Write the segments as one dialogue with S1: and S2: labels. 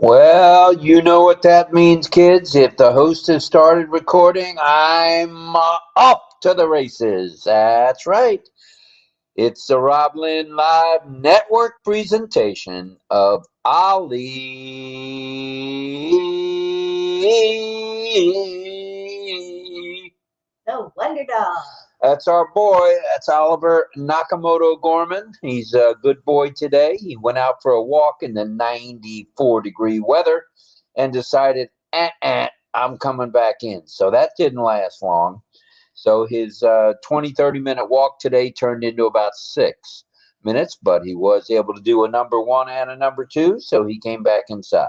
S1: Well, you know what that means, kids. If the host has started recording, I'm off to the races. That's right. It's the RobLynn Live Network presentation of 輩
S2: The Wonder Dog.
S1: That's our boy. That's Oliver Nakamoto Gorman. He's a good boy today. He went out for a walk in the 94-degree weather and decided, I'm coming back in. So that didn't last long. So his 20, 30-minute walk today turned into about 6 minutes, but he was able to do a number 1 and a number 2, so he came back inside.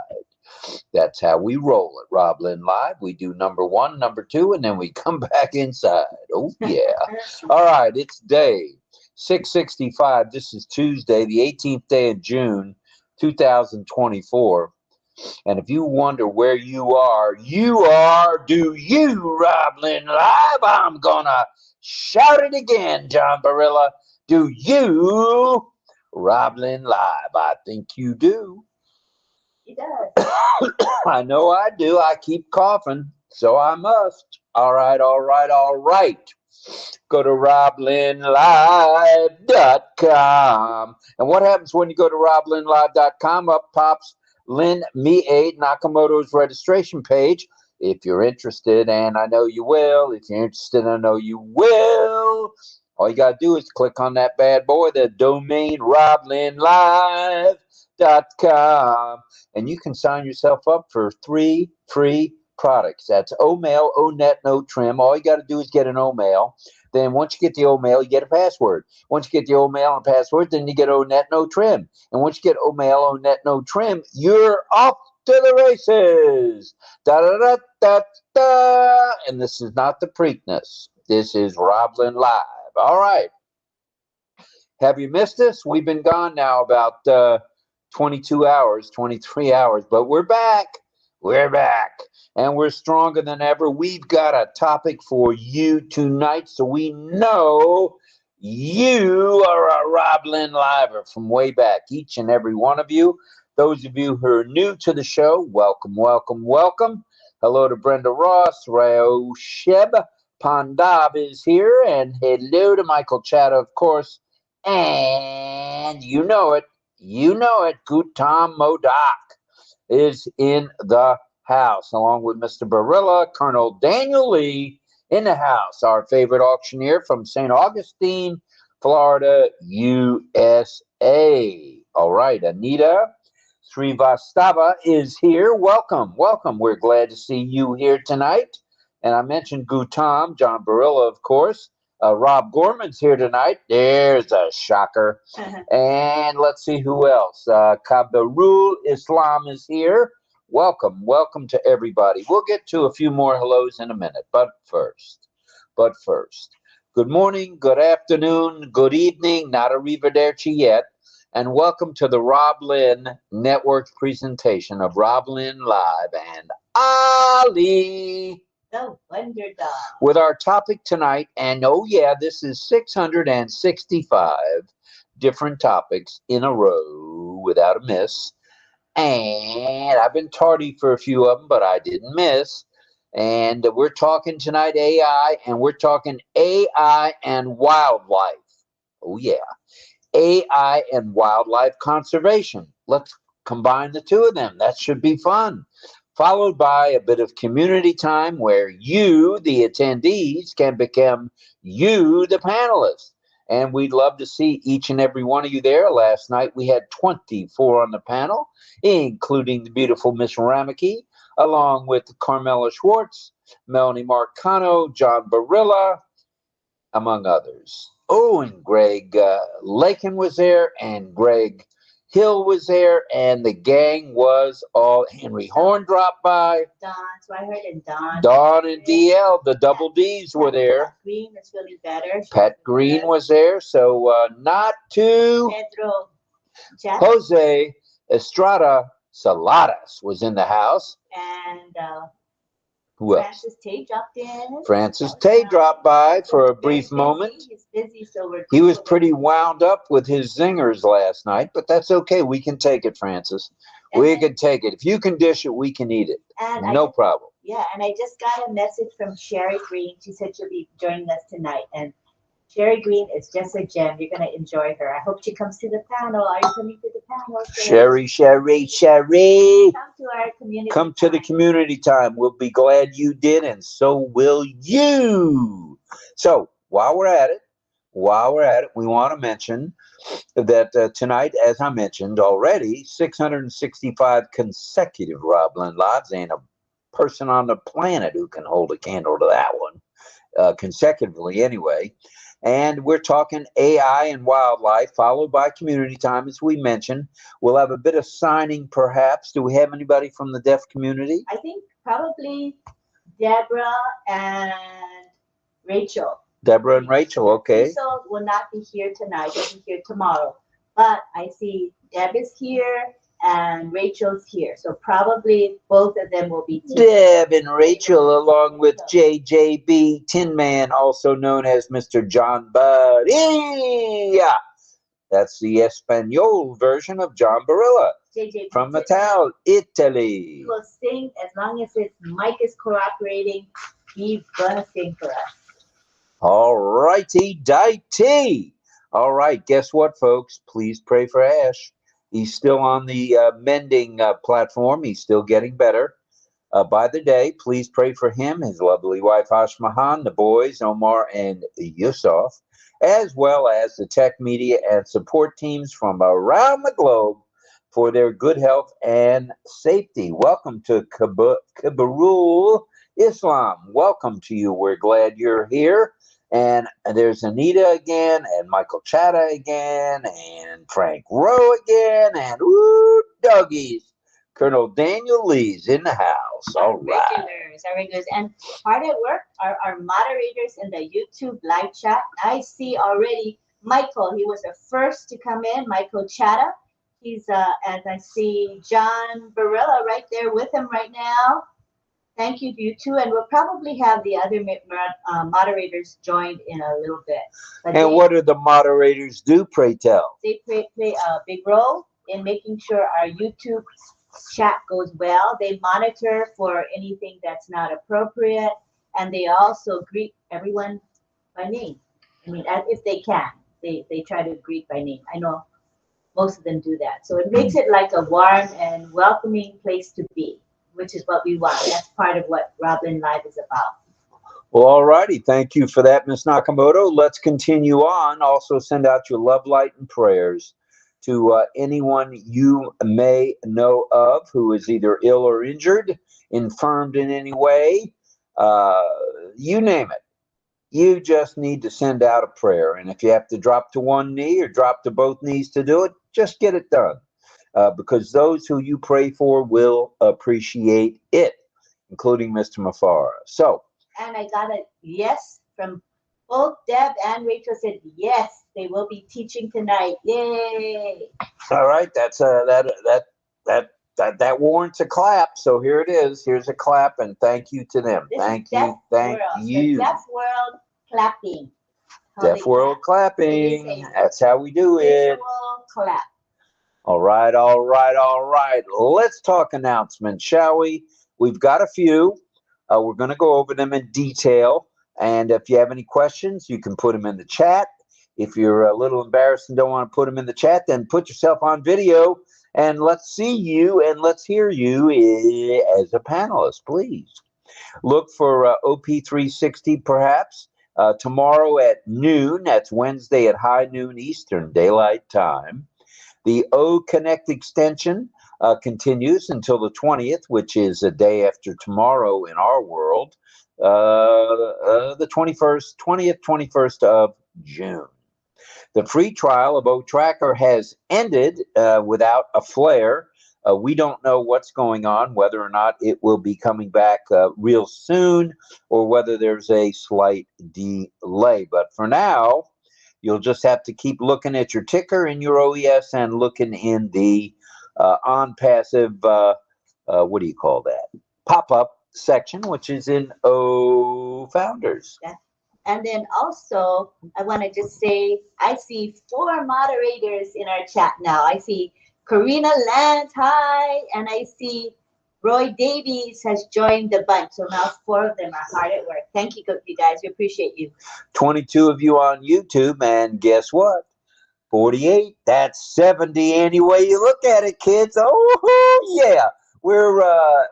S1: That's how we roll at RobLynn Live. We do number 1, number 2, and then we come back inside. Oh, yeah. All right, it's day 665. This is Tuesday, the 18th day of June, 2024. And if you wonder where you are, do you, RobLynn Live? I'm going to shout it again, John Barilla. Do you, RobLynn Live? I think you do.
S2: He does.
S1: I know I do. I keep coughing, so I must. All right. Go to RobLynnLive.com. And what happens when you go to RobLynnLive.com? Up pops Lynn ጵ𝗱 Nakamoto's registration page. If you're interested, and I know you will. If you're interested, I know you will. All you got to do is click on that bad boy, the domain RobLynnLive.com. And you can sign yourself up for 3 free products. That's O-Mail, O-Net, No Trim. All you got to do is get an O-Mail. Then once you get the O-Mail, you get a password. Once you get the O-Mail and a password, then you get O-Net, No Trim. And once you get O-Mail, O-Net, No Trim, you're off to the races. Da-da-da-da-da. And this is not the Preakness. This is RobLynn Live. All right. Have you missed us? We've been gone now about 22 hours, 23 hours, but we're back. We're back. And we're stronger than ever. We've got a topic for you tonight, so we know you are a RobLynn Liver from way back, each and every one of you. Those of you who are new to the show, welcome. Hello to Brenda Ross. ጵ𝗱 𝗪𝗶𝗶𝗃 is here, and hello to Michael Chatta, of course. And you know it, Gutam Modak is in the house, along with Mr. Barilla, Colonel Daniel Lee in the house, our favorite auctioneer from St. Augustine, Florida, USA. All right, Anita ጵ𝗱 is here. Welcome. We're glad to see you here tonight. And I mentioned Gutam, John Barilla, of course. Rob Gorman's here tonight. There's a shocker. And let's see who else. Kabirul Islam is here. Welcome to everybody. We'll get to a few more hellos in a minute. But first, good morning, good afternoon, good evening, not arrivederci yet. And welcome to the RobLynn Network presentation of RobLynn Live and Ali.
S2: The Wonder Dog.
S1: With our topic tonight, and oh yeah, this is 665 different topics in a row without a miss. And I've been tardy for a few of them, but I didn't miss. And we're talking tonight AI, and we're talking AI and wildlife. Oh yeah, AI and wildlife conservation. Let's combine the two of them. That should be fun. Followed by a bit of community time where you, the attendees, can become you, the panelists. And we'd love to see each and every one of you there. Last night we had 24 on the panel, including the beautiful Miss Rameke, along with Carmela Schwartz, Melanie Marcano, John Barilla, among others. Oh, and Greg Lakin was there, and Greg Hill was there, and the gang was all. Henry Horn dropped by.
S2: Don, so I heard it.
S1: Don and DL, the double Ds were there.
S2: Pat Green was feeling better.
S1: Pat Green was there, so not to.
S2: Pedro
S1: Jose Estrada Saladas was in the house.
S2: And
S1: who else?
S2: Francis Tay dropped in.
S1: Francis Tay dropped by for a brief moment.
S2: He's busy, so
S1: he was pretty wound up with his zingers last night, but that's okay. We can take it, Francis. We can take it. If you can dish it, we can eat it. No problem.
S2: Yeah, and I just got a message from Sherry Green. She said she'll be joining us tonight. And Sherry Green is just a gem. You're going to enjoy her. I hope she comes to the panel. Are you coming to the panel?
S1: Sherry.
S2: Come to our community.
S1: Come to the community time. We'll be glad you did, and so will you. So while we're at it, we want to mention that tonight, as I mentioned already, 665 consecutive RobLynn lives. Ain't a person on the planet who can hold a candle to that one, consecutively anyway. And we're talking AI and wildlife, followed by community time, as we mentioned. We'll have a bit of signing, perhaps. Do we have anybody from the deaf community?
S2: I think probably Deborah and Rachel.
S1: Deborah and Rachel, okay.
S2: Rachel will not be here tonight. She'll be here tomorrow. But I see Deb is here and Rachel's here. So probably both of them will be teaching.
S1: Deb and Rachel, along with JJB Tin Man, also known as Mr. John Badia. That's the Espanol version of John Barilla from Italy.
S2: He will sing as long as his mic is cooperating. He's gonna sing for us.
S1: All righty, dighty. All right, guess what, folks? Please pray for Ash. He's still on the mending platform. He's still getting better by the day. Please pray for him, his lovely wife, ጵ𝗱, the boys, Omar and Yusuf, as well as the tech media and support teams from around the globe for their good health and safety. Welcome to 𝗪𝗪 Islam. Welcome to you. We're glad you're here. And there's Anita again, and Michael Chatta again, and Frank Rowe again, and doggies. Colonel Daniel Lee's in the house. All right.
S2: Our regulars. And hard at work are our moderators in the YouTube live chat. I see already Michael. He was the first to come in, Michael Chatta. He's, as I see, John Barilla right there with him right now. Thank you, you two, and we'll probably have the other moderators joined in a little bit.
S1: But what do the moderators do, pray tell?
S2: They play a big role in making sure our YouTube chat goes well. They monitor for anything that's not appropriate, and they also greet everyone by name. I mean, if they can, they try to greet by name. I know most of them do that. So it makes it like a warm and welcoming place to be, which is what we want. That's part of what RobLynn Live is about.
S1: Well, all righty. Thank you for that, Ms. Nakamoto. Let's continue on. Also, send out your love, light, and prayers to anyone you may know of who is either ill or injured, infirmed in any way. You name it. You just need to send out a prayer. And if you have to drop to one knee or drop to both knees to do it, just get it done. Because those who you pray for will appreciate it, including Mr. Mafara. So,
S2: and I got a yes from both Deb and Rachel. Said yes, they will be teaching tonight. Yay!
S1: All right, that's that warrants a clap. So here it is. Here's a clap, and thank you to them. Thank you.
S2: The Deaf World clapping.
S1: Deaf World clapping. That's how we do it.
S2: Visual clap.
S1: All right, all right, all right. Let's talk announcements, shall we? We've got a few. We're going to go over them in detail. And if you have any questions, you can put them in the chat. If you're a little embarrassed and don't want to put them in the chat, then put yourself on video and let's see you and let's hear you as a panelist, please. Look for OP360 perhaps tomorrow at noon. That's Wednesday at high noon Eastern Daylight Time. The OConnect extension continues until the 20th, which is a day after tomorrow in our world, the 21st of June. The free trial of O-Tracker has ended without a flare. We don't know what's going on, whether or not it will be coming back real soon or whether there's a slight delay. But for now, you'll just have to keep looking at your ticker in your OES and looking in the ONPASSIVE, what do you call that? Pop-up section, which is in O Founders.
S2: Yeah. And then also, I want to just say, I see 4 moderators in our chat now. I see Karina Lance, hi. And I see Roy Davies has joined the bunch. So now 4 of them are hard at work. Thank you, you guys. We appreciate you.
S1: 22 of you on YouTube, and guess what? 48, that's 70 any way you look at it, kids. Oh, yeah. We're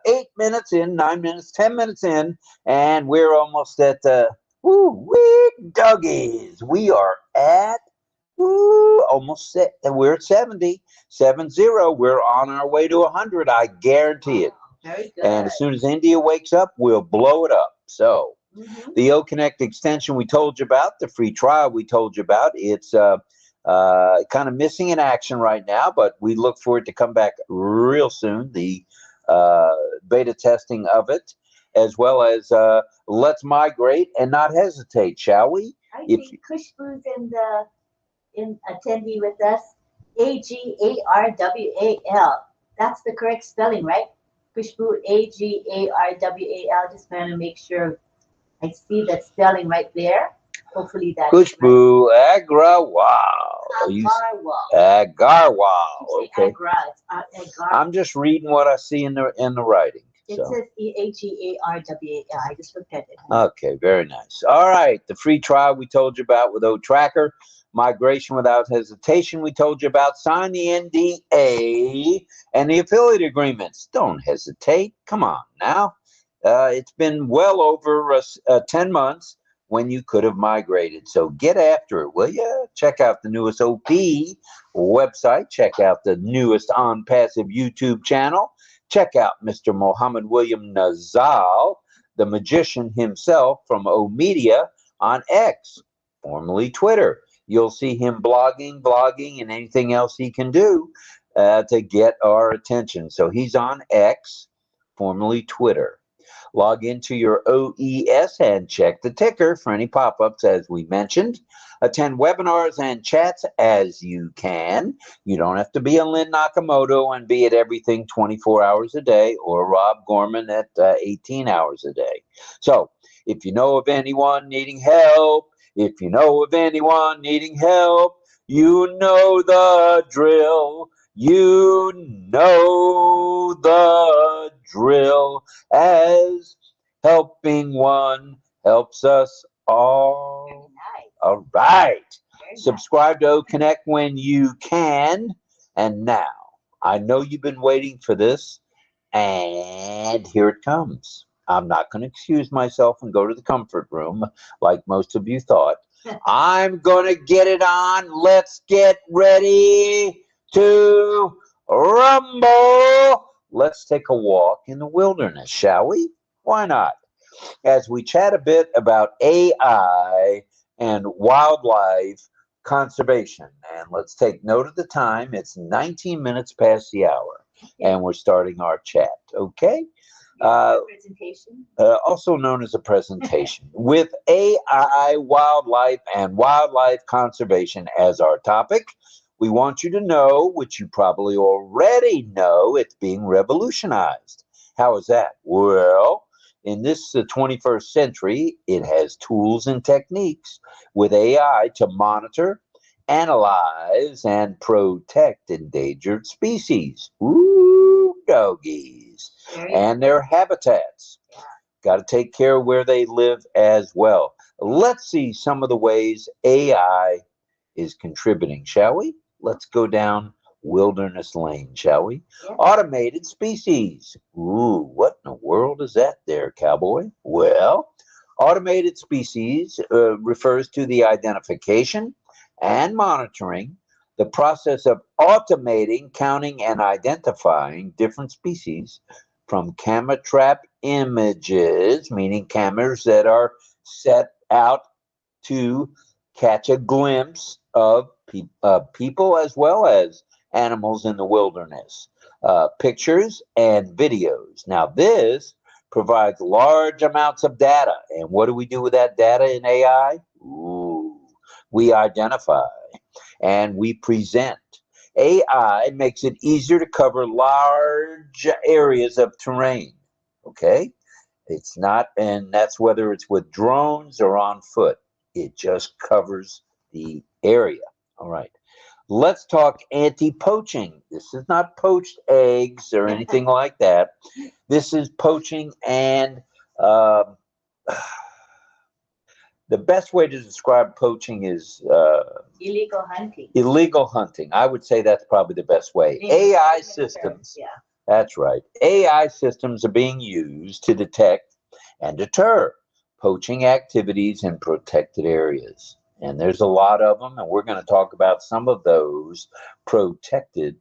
S1: 8 minutes in, 9 minutes, 10 minutes in, and we're almost at the doggies. We are at almost set, and we're at 70, 70. We're on our way to 100, I guarantee it.
S2: Very good.
S1: And as soon as India wakes up, we'll blow it up. So the OConnect extension we told you about, the free trial we told you about, it's kind of missing in action right now, but we look for it to come back real soon. The beta testing of it, as well as let's migrate and not hesitate, shall we?
S2: I think ཙ'by's in attendee with us. AGARWAL. That's the correct spelling, right? ཙ'by, AGARWAL. Just want to make sure I see that spelling right there. Hopefully that's
S1: ཙ'by Agrawal. Agarwal. Okay. I'm just reading what I see in the writing.
S2: It says AGARWAL. I just looked at it.
S1: Okay, very nice. All right, the free trial we told you about with OTracker, migration without hesitation we told you about, sign the NDA and the affiliate agreements. Don't hesitate. Come on now. It's been well over 10 months when you could have migrated. So get after it, will you? Check out the newest OP website. Check out the newest OnPassive YouTube channel. Check out Mr. Mohammed William Nazal, the magician himself from O Media on X, formerly Twitter. You'll see him blogging, and anything else he can do to get our attention. So he's on X, formerly Twitter. Log into your OES and check the ticker for any pop-ups, as we mentioned. Attend webinars and chats as you can. You don't have to be a Lynn Nakamoto and be at everything 24 hours a day, or Rob Gorman at 18 hours a day. So if you know of anyone needing help, you know the drill. You know the drill, as helping one helps us all.
S2: Nice.
S1: All right. Subscribe to OConnect when you can. And now, I know you've been waiting for this, and here it comes. I'm not going to excuse myself and go to the comfort room like most of you thought. I'm going to get it on. Let's get ready to rumble. Let's take a walk in the wilderness, shall we? Why not? As we chat a bit about AI and wildlife conservation. And let's take note of the time. It's 19 minutes past the hour, and we're starting our chat, okay?
S2: Presentation.
S1: Also known as a presentation, with AI, wildlife, and wildlife conservation as our topic. We want you to know, which you probably already know, it's being revolutionized. How is that? Well, in this 21st century, it has tools and techniques with AI to monitor, analyze, and protect endangered species. Ooh, doggies. And their habitats. Got to take care of where they live as well. Let's see some of the ways AI is contributing, shall we? Let's go down Wilderness Lane, shall we? Yeah. Automated species. Ooh, what in the world is that there, cowboy? Well, automated species refers to the identification and monitoring, the process of automating, counting, and identifying different species from camera trap images, meaning cameras that are set out to catch a glimpse of people as well as animals in the wilderness, pictures and videos. Now, this provides large amounts of data. And what do we do with that data in AI? Ooh, we identify and we present. AI makes it easier to cover large areas of terrain, okay? It's not, and that's whether it's with drones or on foot. It just covers the area, all right? Let's talk anti-poaching. This is not poached eggs or anything like that. This is poaching, and the best way to describe poaching is
S2: illegal hunting.
S1: Illegal hunting. I would say that's probably the best way. AI systems.
S2: Yeah.
S1: That's right. AI systems are being used to detect and deter poaching activities in protected areas. And there's a lot of them, and we're going to talk about some of those protected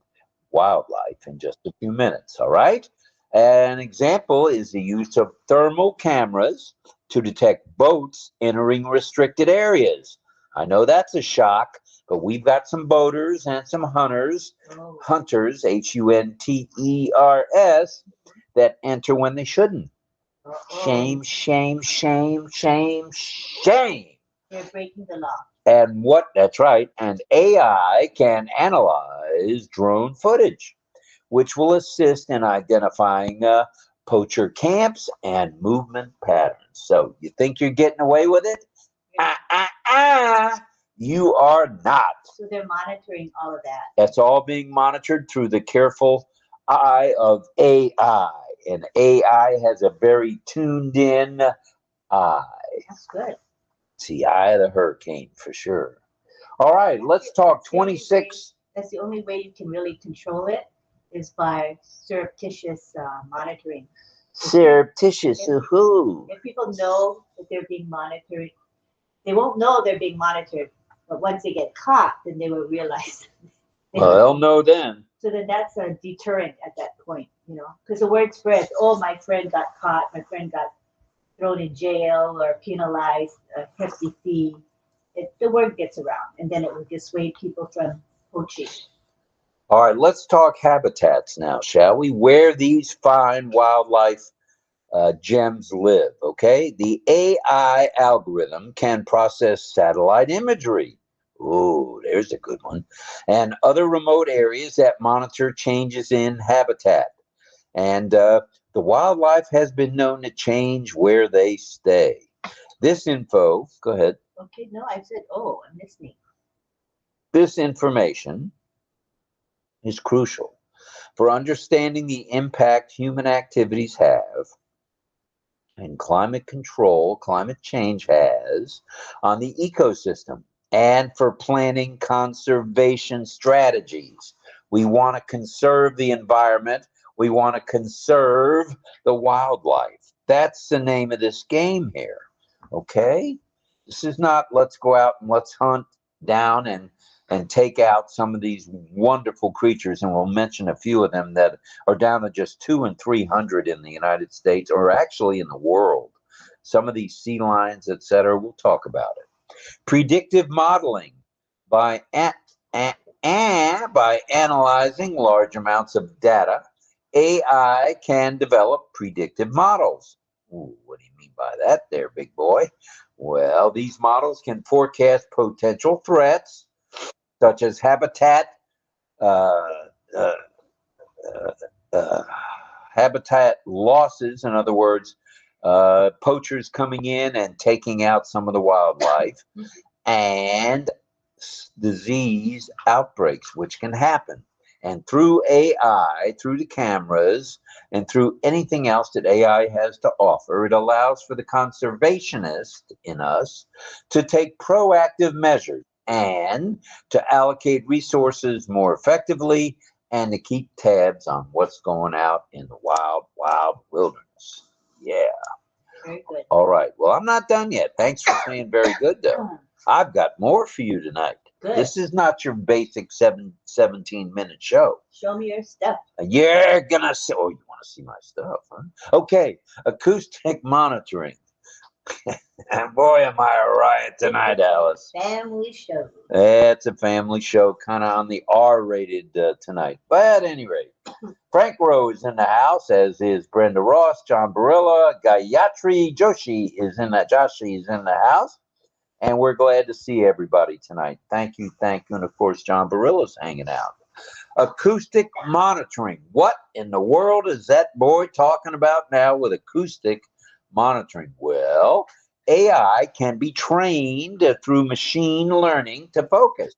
S1: wildlife in just a few minutes, all right? An example is the use of thermal cameras to detect boats entering restricted areas. I know that's a shock, but we've got some boaters and some hunters, hunters, Hunters, that enter when they shouldn't. Shame, shame, shame, shame, shame.
S2: They're breaking the law.
S1: And that's right. And AI can analyze drone footage, which will assist in identifying poacher camps and movement patterns. So you think you're getting away with it? You are not.
S2: So they're monitoring all of that.
S1: That's all being monitored through the careful eye of AI. And AI has a very tuned in eye.
S2: That's good.
S1: It's the eye of the hurricane for sure. All right, let's talk 26.
S2: That's the only way you can really control it is by surreptitious monitoring.
S1: Surreptitious of who?
S2: If people know that they're being monitored, they won't know they're being monitored. But once they get caught, then they will realize.
S1: Well, they'll know then.
S2: So then that's a deterrent at that point, because the word spreads. Oh, my friend got caught. My friend got thrown in jail or penalized, a hefty fee. The word gets around, and then it will dissuade people from poaching.
S1: All right, let's talk habitats now, shall we? Where these fine wildlife gems live, okay? The AI algorithm can process satellite imagery. Ooh, there's a good one. And other remote areas that monitor changes in habitat. And the wildlife has been known to change where they stay. This info, go ahead.
S2: Okay, no, I said, oh, I'm listening.
S1: This information is crucial for understanding the impact human activities have and climate change has on the ecosystem, and for planning conservation strategies. We want to conserve the environment. We want to conserve the wildlife. That's the name of this game here, okay? This is not let's go out and let's hunt down and take out some of these wonderful creatures, and we'll mention a few of them that are down to just 200 and 300 in the United States, or actually in the world. Some of these sea lions, etc. We'll talk about it. Predictive modeling by analyzing large amounts of data. AI can develop predictive models. Ooh, what do you mean by that there, big boy? Well, these models can forecast potential threats such as habitat losses. In other words, poachers coming in and taking out some of the wildlife, and disease outbreaks, which can happen. And through AI, through the cameras, and through anything else that AI has to offer, it allows for the conservationist in us to take proactive measures and to allocate resources more effectively and to keep tabs on what's going out in the wild, wild wilderness. Yeah.
S2: Very good.
S1: All right. Well, I'm not done yet. Thanks for saying very good, though. I've got more for you tonight.
S2: Good.
S1: This is not your basic 17-minute show.
S2: Show me your stuff.
S1: You're gonna see. Oh, you want to see my stuff, huh? Okay. Acoustic monitoring. And boy, am I a riot tonight, Alice.
S2: Family show.
S1: It's a family show, kind of on the R-rated tonight. But at any rate, Frank Rowe is in the house, as is Brenda Ross, John Barilla, Gayatri Joshi is in the house. And we're glad to see everybody tonight. Thank you. And of course, John Barilla's hanging out. Acoustic monitoring. What in the world is that boy talking about now with acoustic monitoring? Well, AI can be trained through machine learning to focus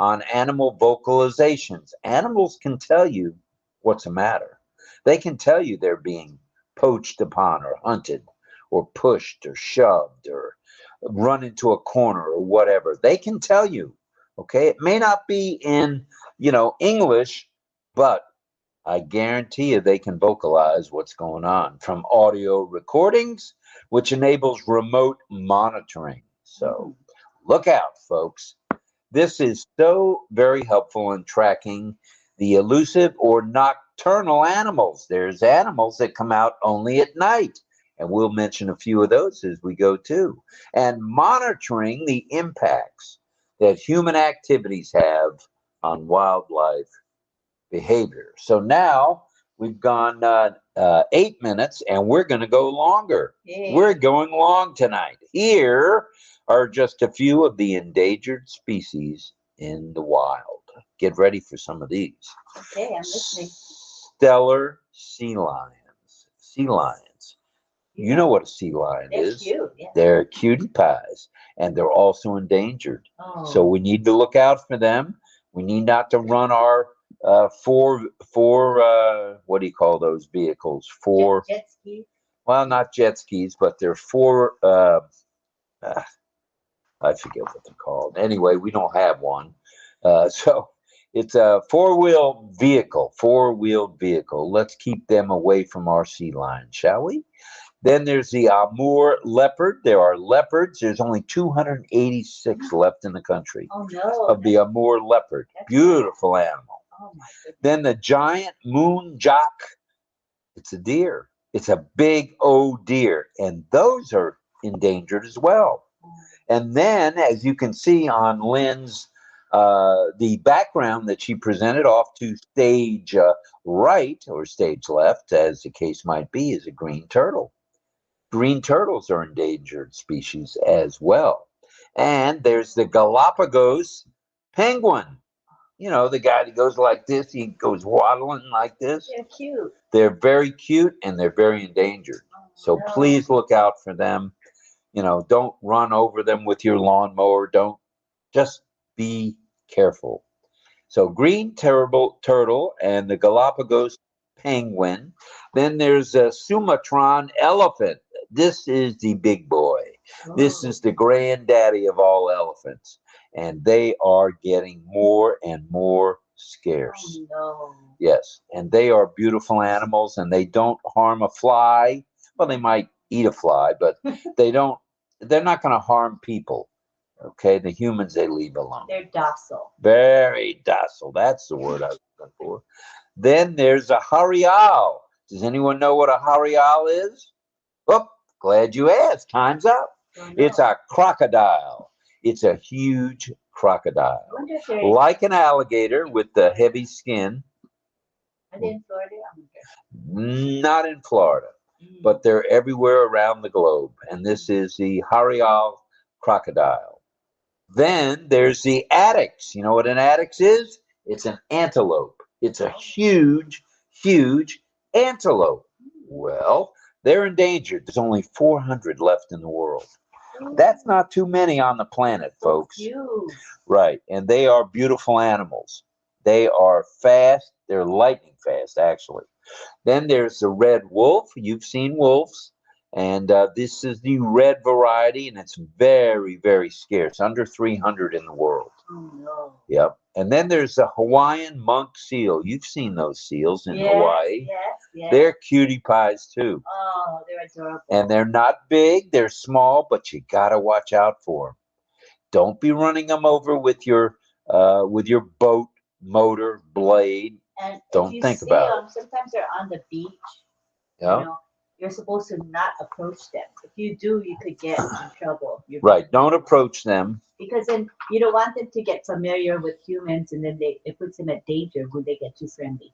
S1: on animal vocalizations. Animals can tell you what's the matter. They can tell you they're being poached upon or hunted or pushed or shoved or run into a corner or whatever. They can tell you, okay? It may not be in, English, but I guarantee you they can vocalize what's going on from audio recordings, which enables remote monitoring. So look out, folks. This is so very helpful in tracking the elusive or nocturnal animals. There's animals that come out only at night, and we'll mention a few of those as we go too. And monitoring the impacts that human activities have on wildlife behavior. So now we've gone 8 minutes, and we're going to go longer.
S2: Yay.
S1: We're going long tonight. Here are just a few of the endangered species in the wild. Get ready for some of these.
S2: Okay, I'm listening.
S1: Stellar sea lions. Sea lions. You know what a sea lion is.
S2: Cute, yeah.
S1: They're cutie pies, and they're also endangered.
S2: Oh.
S1: So we need to look out for them. We need not to run our four what do you call those vehicles?
S2: Jet skis.
S1: Well, not jet skis, but they're four. I forget what they're called. Anyway, we don't have one, so it's a four-wheeled vehicle. Let's keep them away from our sea lion, shall we? Then there's the Amur leopard. There are leopards. There's only 286 left in the country.
S2: Oh no!
S1: Of the Amur leopard. Beautiful animal.
S2: Oh my goodness.
S1: Then the giant moon jock. It's a deer. It's a big old deer, and those are endangered as well. And then, as you can see on Lynn's, the background that she presented off to stage right or stage left, as the case might be, is a green turtle. Green turtles are endangered species as well. And there's the Galapagos penguin. You know, the guy that goes like this, he goes waddling like this.
S2: They're cute.
S1: They're very cute, and they're very endangered. So please look out for them. You know, don't run over them with your lawnmower. Don't, just be careful. So green turtle and the Galapagos penguin. Then there's a Sumatran elephant. This is the big boy. This is the granddaddy of all elephants. And they are getting more and more scarce.
S2: Oh, no.
S1: Yes, and they are beautiful animals, and they don't harm a fly. Well, they might eat a fly, but they're not going to harm people. Okay, the humans they leave alone.
S2: They're docile.
S1: Very docile. That's the word I was looking for. Then there's a gharial. Does anyone know what a gharial is? Oh, glad you asked. Time's up. It's a crocodile. It's a huge crocodile. Like an alligator with the heavy skin.
S2: Are they in Florida?
S1: Not in Florida, but they're everywhere around the globe. And this is the gharial crocodile. Then there's the addax. You know what an addax is? It's an antelope. It's a huge, huge antelope. Well, they're endangered. There's only 400 left in the world. That's not too many on the planet, folks. Right, and they are beautiful animals. They are fast. They're lightning fast, actually. Then there's the red wolf. You've seen wolves. And this is the red variety, and it's very, very scarce, under 300 in the world.
S2: Oh, no.
S1: Yep. And then there's the Hawaiian monk seal. You've seen those seals in Hawaii.
S2: Yes.
S1: They're cutie pies, too.
S2: Oh, they're adorable.
S1: And they're not big. They're small, but you got to watch out for them. Don't be running them over with your boat motor blade.
S2: And
S1: don't think about it.
S2: Sometimes they're on the beach.
S1: Yeah.
S2: You know, you're supposed to not approach them. If you do, you could get in trouble.
S1: Right. Don't approach them.
S2: Because then you don't want them to get familiar with humans, and then it puts them at danger when they get too friendly.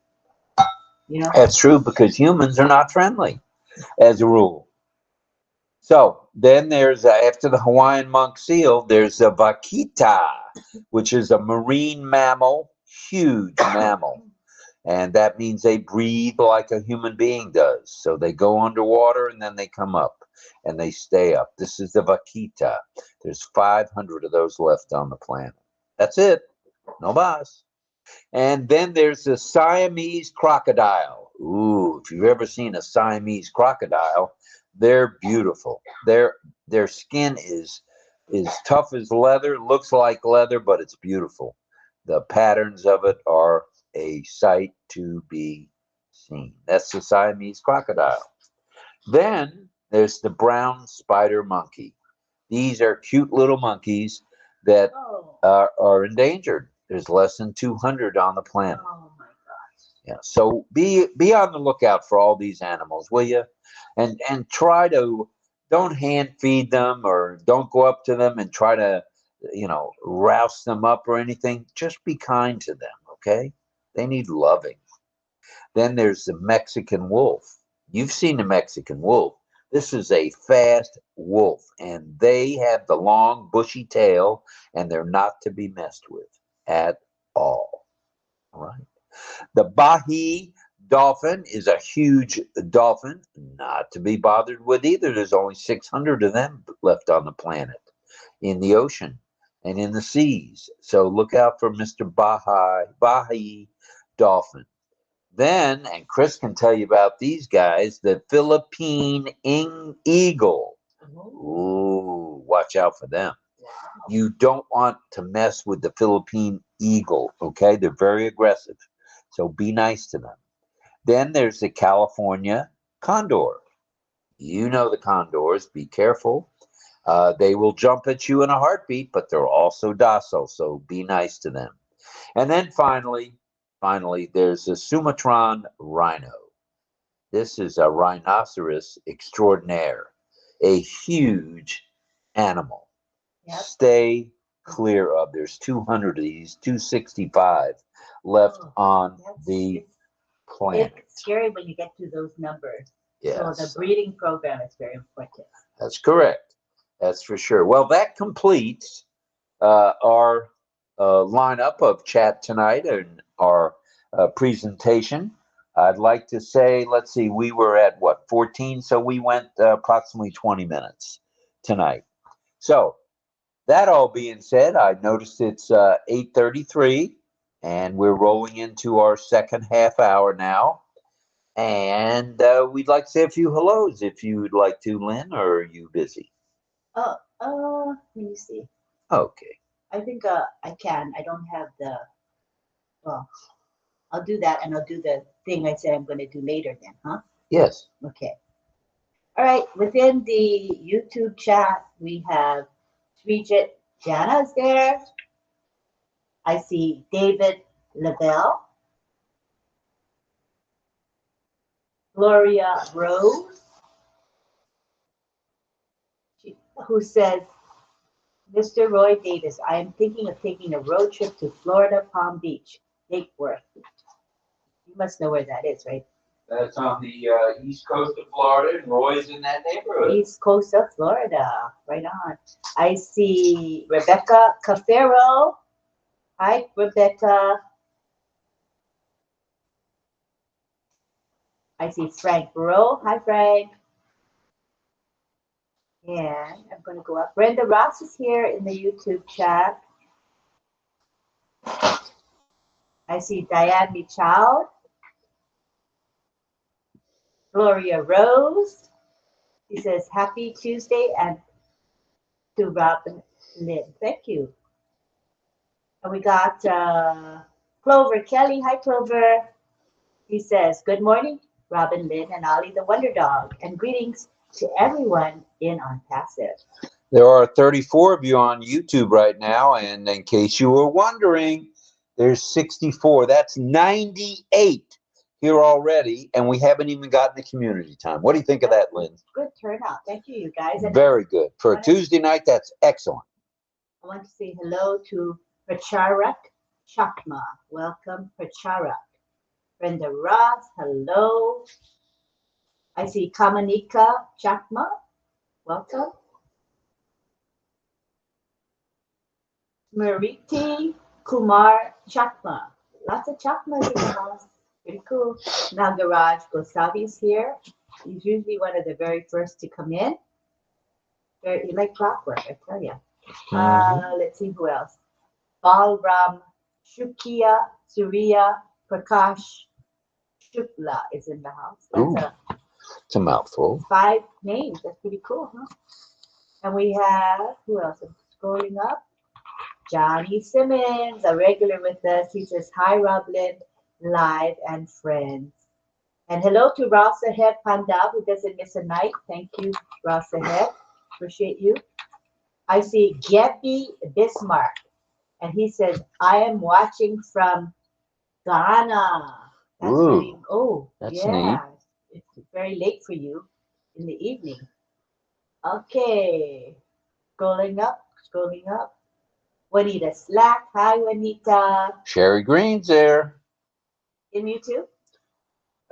S2: You know?
S1: That's true, because humans are not friendly, as a rule. So then there's, after the Hawaiian monk seal, there's a vaquita, which is a marine mammal, huge mammal. And that means they breathe like a human being does. So they go underwater and then they come up and they stay up. This is the vaquita. There's 500 of those left on the planet. That's it. No mas. And then there's the Siamese crocodile. Ooh, if you've ever seen a Siamese crocodile, they're beautiful. Their skin is tough as leather, looks like leather, but it's beautiful. The patterns of it are a sight to be seen. That's the Siamese crocodile. Then there's the brown spider monkey. These are cute little monkeys that are endangered. There's less than 200 on the planet.
S2: Oh my gosh.
S1: Yeah. So be on the lookout for all these animals, will you? And try to don't hand feed them or don't go up to them and try to, rouse them up or anything. Just be kind to them, okay? They need loving. Then there's the Mexican wolf. You've seen the Mexican wolf. This is a fast wolf, and they have the long, bushy tail, and they're not to be messed with at all. All right. The ɓahy dolphin is a huge dolphin, not to be bothered with either. There's only 600 of them left on the planet, in the ocean and in the seas. So look out for Mr. ɓahy dolphin. Then, and Chris can tell you about these guys, the Philippine eagle. Ooh, watch out for them. You don't want to mess with the Philippine eagle, okay? They're very aggressive, so be nice to them. Then there's the California condor. You know the condors, be careful. They will jump at you in a heartbeat, but they're also docile, so be nice to them. And then finally, there's the Sumatran rhino. This is a rhinoceros extraordinaire, a huge animal. Yep. Stay clear of. There's 200 of these, 265 left on the planet.
S2: It's scary when you get to those numbers.
S1: Yes.
S2: So the breeding program is very important.
S1: That's correct. That's for sure. Well, that completes our lineup of chat tonight and our presentation. I'd like to say, let's see, we were at what, 14? So we went approximately 20 minutes tonight. So that all being said, I noticed it's 8:33 and we're rolling into our second half hour now. And we'd like to say a few hellos if you would like to, Lynn, or are you busy?
S2: Let me see.
S1: Okay.
S2: I think I can. I don't have well, I'll do that and I'll do the thing I said I'm going to do later then, huh?
S1: Yes.
S2: Okay. All right. Within the YouTube chat, we have Srijit Jana's there. I see David Lavelle. Gloria Rose, who says, Mr. Roy Davis, I am thinking of taking a road trip to Florida, Palm Beach, Lake Worth. You must know where that is, right?
S1: That's on the east coast of Florida, and Roy's in that neighborhood.
S2: East coast of Florida, right on. I see Rebecca Cafero. Hi, Rebecca. I see Frank Burrow. Hi, Frank. And I'm going to go up. Brenda Ross is here in the YouTube chat. I see Diane Michaud. Gloria Rose. She says, happy Tuesday, and to RobLynn. Thank you. And we got Clover Kelly. Hi, Clover. He says, good morning, Robin, Lynn, and Ollie the Wonder Dog, and greetings to everyone in ONPASSIVE.
S1: There are 34 of you on YouTube right now, and in case you were wondering, there's 64. That's 98 here already, and we haven't even gotten the community time. What do you think of that, Lynn?
S2: Good turnout. Thank you, you guys. And
S1: very good. For a Tuesday night, that's excellent.
S2: I want to say hello to Pracharak Chakma. Welcome, Pracharak. Brenda Ross, hello. I see Kamanika Chakma. Welcome. Smriti Kumar Chakma. Lots of Chakmas in the house. Pretty cool. Nagaraj Gosavi is here. He's usually one of the very first to come in. You like clockwork, I tell you. Let's see who else. Balram Shukia Surya Prakash Shukla is in the house.
S1: Ooh,
S2: That's
S1: it's a mouthful.
S2: 5 names. That's pretty cool, huh? And we have, who else? I'm scrolling up. Johnny Simmons, a regular with us. He says, hi, RobLynn, live and friends. And hello to ऋष𝗱 𝗪𝗶𝗹𝗶𝗃𝗁𝗃, who doesn't miss a night. Thank you, ऋष𝗱. Appreciate you. I see ጵ𝗪 Bismarck, and he says, I am watching from Ghana. That's
S1: Ooh,
S2: very,
S1: that's neat.
S2: It's very late for you in the evening. Okay, scrolling up. Juanita Slack, hi Juanita.
S1: Sherry Green's there.
S2: In YouTube?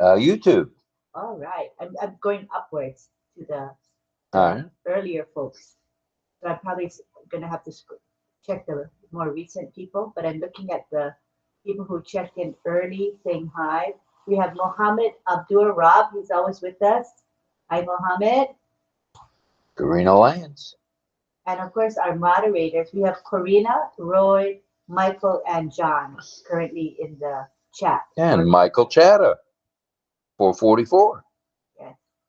S1: YouTube.
S2: All right, I'm going upwards to the
S1: All right.
S2: earlier folks. So I'm probably gonna have to check the more recent people, but I'm looking at the people who checked in early saying hi. We have Mohammed Abdur Rob, who's always with us. Hi, Mohammed.
S1: Karina Lance.
S2: And of course, our moderators. We have Corina, Roy, Michael, and John currently in the chat.
S1: And Michael Chatta, 444.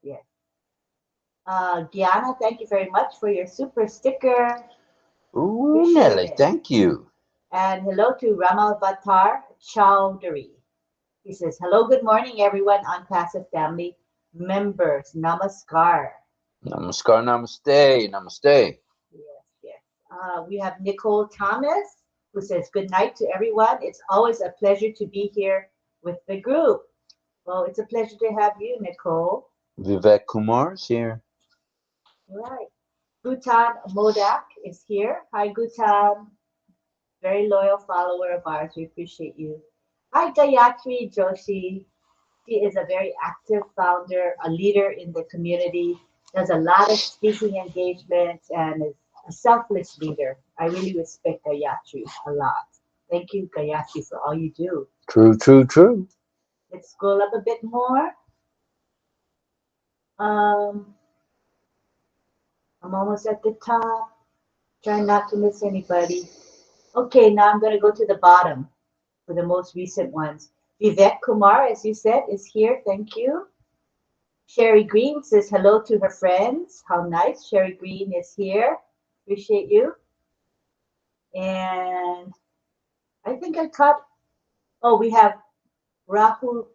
S2: Yes. Gianna, thank you very much for your super sticker.
S1: Ooh,
S2: Appreciate
S1: Nelly,
S2: it.
S1: thank you.
S2: And hello to Ramalvatar Chowdhury. He says, hello, good morning, everyone, ONPASSIVE family members. Namaskar.
S1: Namaskar, namaste, namaste.
S2: Yes. We have Nicole Thomas, who says, good night to everyone. It's always a pleasure to be here with the group. Well, it's a pleasure to have you, Nicole.
S1: Vivek Kumar's here.
S2: All right. Gutan Modak is here. Hi, Gutan. Very loyal follower of ours. We appreciate you. Hi, Gayatri Joshi. She is a very active founder, a leader in the community, does a lot of speaking engagements, and is a selfless leader. I really respect Gayatri a lot. Thank you, Gayatri, for all you do.
S1: True.
S2: Let's scroll up a bit more. I'm almost at the top. Trying not to miss anybody. Okay, now I'm going to go to the bottom for the most recent ones. Vivek Kumar, as you said, is here. Thank you. Sherry Green says hello to her friends. How nice. Sherry Green is here. Appreciate you. And I think I caught, we have Rahul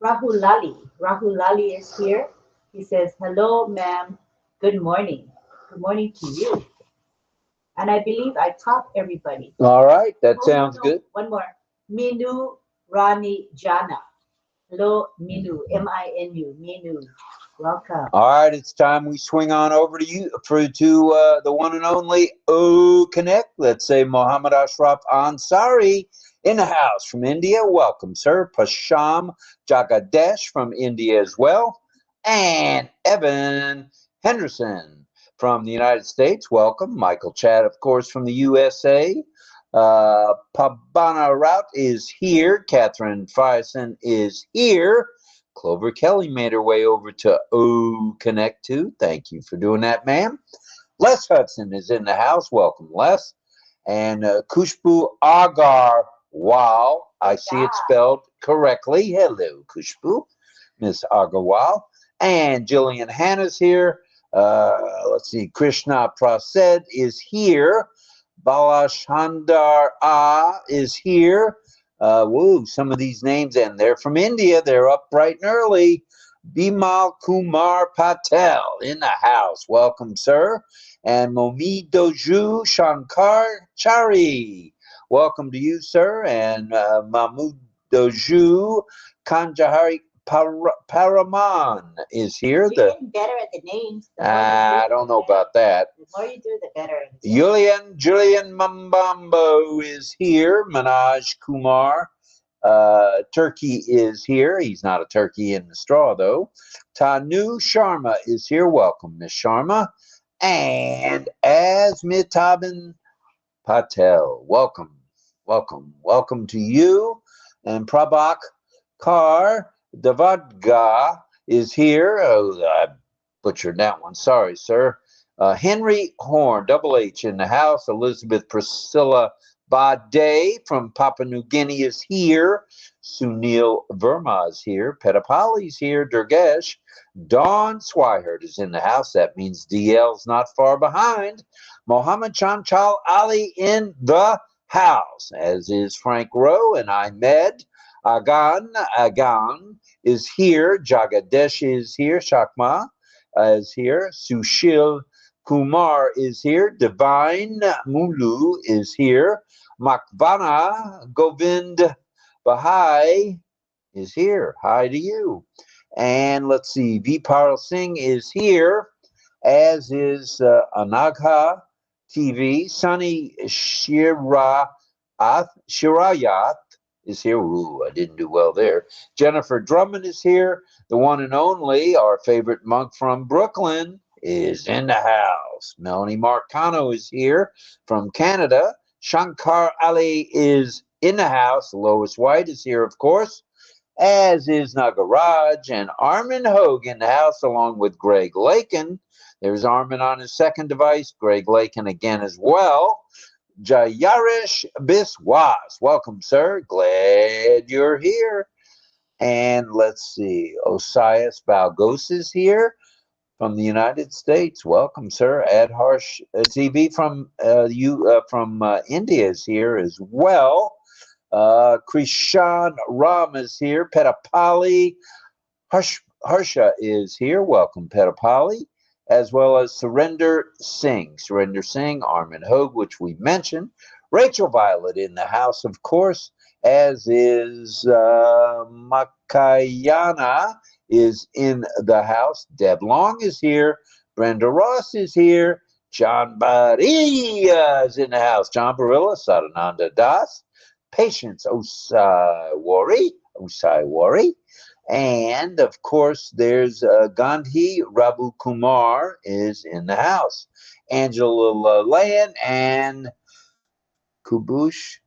S2: Lali. Rahul Lali is here. He says, hello, ma'am. Good morning. Good morning to you. And I believe I caught everybody.
S1: All right, that sounds good.
S2: One more. Minu Rani Jana. Hello, Minu. M-I-N-U. Minu. Welcome.
S1: All right, it's time we swing on over to you, to the one and only OConnect. Let's say Mohammed Ashraf Ansari in the house from India. Welcome, sir. Pasham Jagadesh from India as well. And Evan Henderson from the United States. Welcome. Michael Chad, of course, from the USA. Pabana Rout is here. Catherine Fison is here. Clover Kelly made her way over to OConnect too. Thank you for doing that, ma'am. Les Hudson is in the house. Welcome, Les. And Khushbu Agar. Wow, I see it spelled correctly. Hello, Khushbu, Miss Agarwal. And Jillian Hanna's here. Let's see, Krishna Prasad is here. Balashandar is here. Some of these names, and they're from India. They're up bright and early. Bimal Kumar Patel in the house. Welcome, sir. And Momi Doju Shankar Chari. Welcome to you, sir. And Mahmood Doju Kanjahari Paraman is here.
S2: You're getting better at the names.
S1: I don't know about that.
S2: The more you do, the better.
S1: Julian Mambambo is here. Manoj Kumar. Turkey is here. He's not a turkey in the straw, though. Tanu Sharma is here. Welcome, Miss Sharma. And Asmitaban Patel. Welcome to you. And Prabhak Kar Davadga is here. Oh, I butchered that one. Sorry, sir. Henry Horn, double H in the house. Elizabeth Priscilla Bade from Papua New Guinea is here. Sunil Verma is here. Pp𝗏𝗪𝗧 is here. Durgesh. Dawn Swihart is in the house. That means DL's not far behind. Mohammed Chanchal Ali in the house, as is Frank Rowe and Ahmed. Agan is here. Jagadesh is here. Shakma is here. Sushil Kumar is here. Divine Mulu is here. Makvana Govind Bahai is here. Hi to you. And let's see, Vipal Singh is here, as is Anagha TV. Sunny Shirayat is here. Ooh, I didn't do well there. Jennifer Drummond is here. The one and only, our favorite monk from Brooklyn, is in the house. Melanie Marcano is here from Canada. Shankar Ali is in the house. Lois White is here, of course, as is Nagaraj, and Armin Hogue in the house, along with Greg Lakin. There's Armin on his second device. Greg Lakin again as well. Jayarish Biswas. Welcome, sir. Glad you're here. And let's see, Osias Balgos is here from the United States. Welcome, sir. Adharsh TV from India is here as well. Krishan Ram is here. pp𝗏𝗪𝗧𝗏 Harsha is here. Welcome, pp𝗏𝗏𝗪𝗧, as well as Surrender Singh. Surrender Singh, Armin Hogue, which we mentioned. Rachel Violet in the house, of course, as is Makayana is in the house. Deb Long is here. Brenda Ross is here. John Barilla is in the house. John Barilla, Sadananda Das. Patience Osai Wari. And of course, there's Gandhi Rabu Kumar is in the house. Angela Layan and Kubushi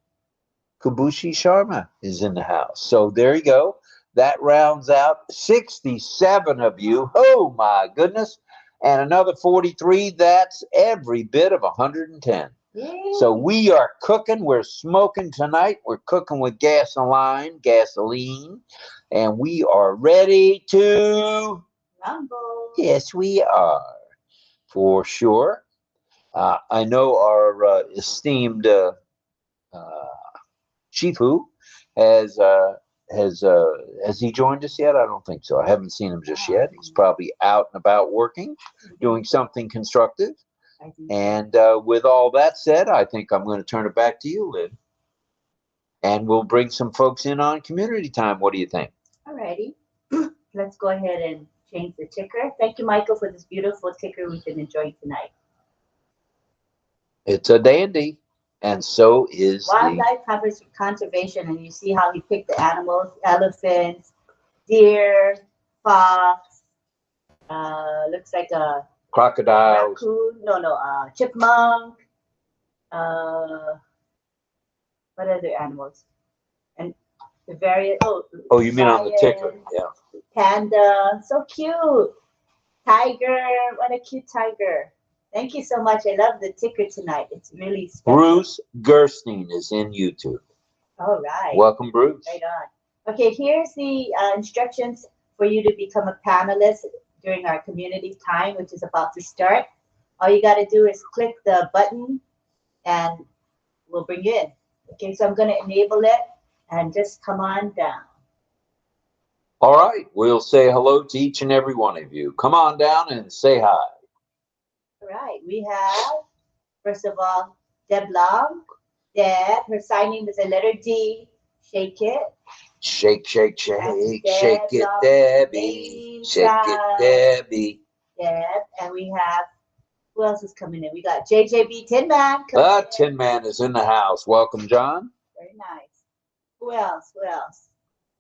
S1: Sharma is in the house. So there you go. That rounds out 67 of you. Oh my goodness. And another 43. That's every bit of 110.
S2: Yay.
S1: So we are cooking. We're smoking tonight. We're cooking with gasoline, and we are ready to
S2: rumble.
S1: Yes, we are, for sure. I know our esteemed Shifu has he joined us yet? I don't think so. I haven't seen him just yet. He's probably out and about working, doing something constructive. And with all that said, I think I'm going to turn it back to you, Lynn. And we'll bring some folks in on community time. What do you think?
S2: All righty. Let's go ahead and change the ticker. Thank you, Michael, for this beautiful ticker we've been enjoying tonight.
S1: It's a dandy. And so is
S2: wildlife conservation. And you see how he picked the animals: elephants, deer, fox, looks like a
S1: crocodile,
S2: raccoon, chipmunk, what other animals? And the various,
S1: oh, you mean on the ticker? Yeah.
S2: Panda, so cute. Tiger, what a cute tiger. Thank you so much. I love the ticker tonight. It's really special.
S1: Bruce Gerstein is in YouTube.
S2: All right.
S1: Welcome, Bruce.
S2: Right on. Okay, here's the instructions for you to become a panelist during our community time, which is about to start. All you got to do is click the button and we'll bring you in. Okay, so I'm going to enable it and just come on down.
S1: All right, we'll say hello to each and every one of you. Come on down and say hi.
S2: All right, we have, first of all, Deb Long. Deb, her sign name is a letter D. Shake it.
S1: Shake, shake, shake, shake it, Debbie. Shake it, Debbie.
S2: Deb, and we have, who else is coming in? We got JJB Tin Man.
S1: Tin Man is in the house. Welcome, John.
S2: Very nice. Who else? Who else?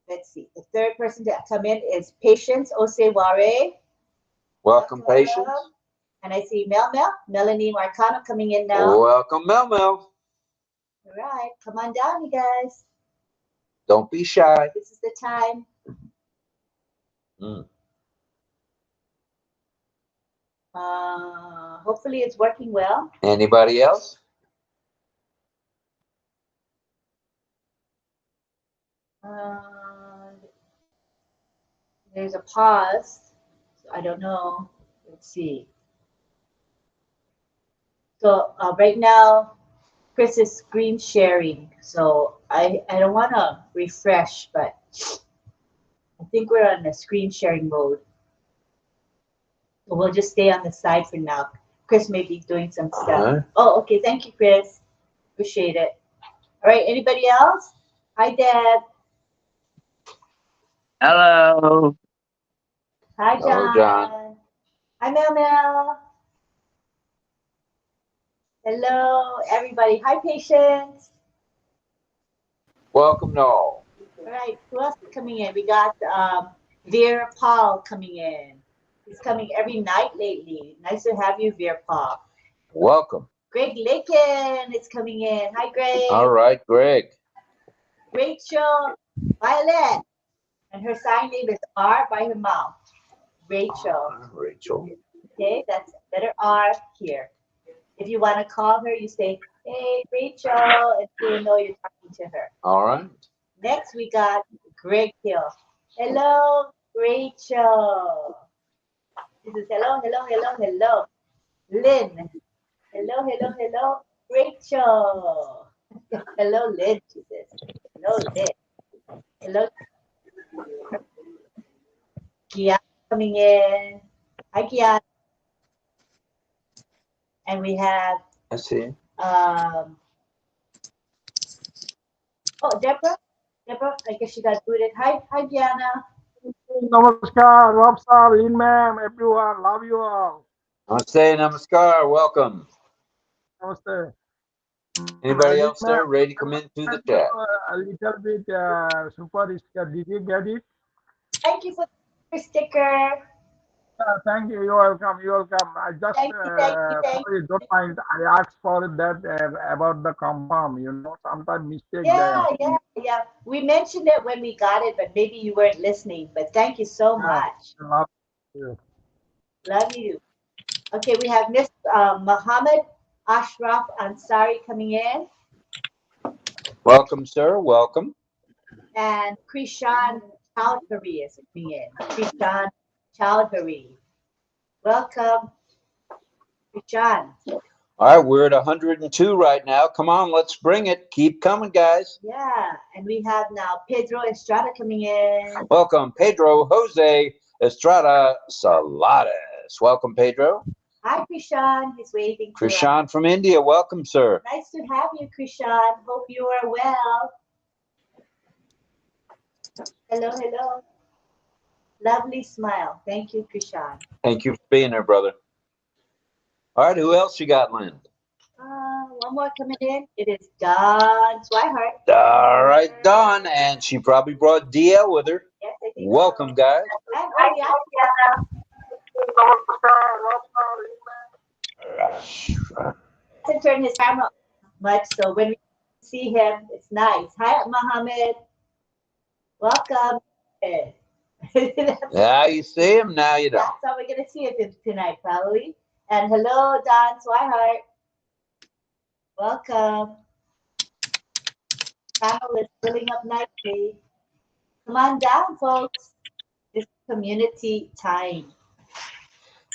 S2: Let's see. The third person to come in is Patience 𝗪𝗓𝗪𝗏𝗪.
S1: Welcome, Patience.
S2: And I see Melanie Marcano coming in now.
S1: Welcome, Mel.
S2: All right, come on down, you guys.
S1: Don't be shy.
S2: This is the time. Hopefully it's working well.
S1: Anybody else?
S2: There's a pause. So I don't know. Let's see. So right now, Chris is screen sharing. So I don't want to refresh, but I think we're on the screen sharing mode. So we'll just stay on the side for now. Chris may be doing some stuff. Oh, okay. Thank you, Chris. Appreciate it. All right. Anybody else? Hi, Dad.
S3: Hello.
S2: Hi, John.
S1: Hello, John.
S2: Hi, Mel Mel. Hello, everybody. Hi, Patience.
S1: Welcome to all.
S2: All right. Who else is coming in? We got ཙ𝗱 coming in. He's coming every night lately. Nice to have you, ཙ𝗱.
S1: Welcome.
S2: Greg Lakin is coming in. Hi, Greg.
S1: All right, Greg.
S2: Rachel Violet. And her sign name is R by her mouth. Rachel.
S1: Rachel.
S2: Okay, that's letter R here. If you want to call her, you say, hey, Rachel, and she'll know you're talking to her.
S1: All right.
S2: Next, we got Greg Hill. Hello, Rachel. This is hello, hello, hello, hello. Lynn. Hello, hello, hello, Rachel. Hello, Lynn, she says. Hello, Lynn. Hello. Kiana coming in. Hi, Kiana. And we have
S1: I see.
S2: oh, Deborah. Deborah, I guess she got booted. Hi, Kiana.
S4: Namaskar, Rob sir, Lynn ma'am, everyone, love you all.
S1: Namaste, namaskar. Welcome.
S4: Namaste.
S1: Anybody else there ready to come into the chat?
S4: A little bit super sticker. Did you get it?
S2: Thank you for the sticker.
S4: Thank you. You're welcome. You're welcome. I just
S2: Thank you.
S4: sorry, don't mind. I asked for that about the confirm. You know, sometimes mistake there.
S2: Yeah. We mentioned it when we got it, but maybe you weren't listening. But thank you so much.
S4: Love you.
S2: Love you. Okay, we have Miss Muhammad Ashraf Ansari coming in.
S1: Welcome, sir. Welcome.
S2: And Krishan Chowdhury is coming in. Krishan Chowdhury. Welcome, Krishan.
S1: All right, we're at 102 right now. Come on, let's bring it. Keep coming, guys.
S2: Yeah, and we have now Pedro Estrada coming in.
S1: Welcome, Pedro Jose Estrada Salares. Welcome, Pedro.
S2: Hi, Krishan. He's waving.
S1: Krishan from India. Welcome, sir.
S2: Nice to have you, Krishan. Hope you are well. Hello, hello. Lovely smile. Thank you, Krishan.
S1: Thank you for being there, brother. All right, who else you got, Lynn?
S2: One more coming in. It is Dawn Swihart.
S1: All right, Dawn, and she probably brought DL with her.
S2: Yes, I think
S1: Welcome, guys.
S2: And doesn't turn his camera on much, so when we see him, it's nice. Hi, Mohammed. Welcome.
S1: Now you see him, now you don't.
S2: That's how we're going to see him tonight, probably. And hello, Don Swihart. Welcome. Panel is filling up nicely. Come on down, folks. It's community time.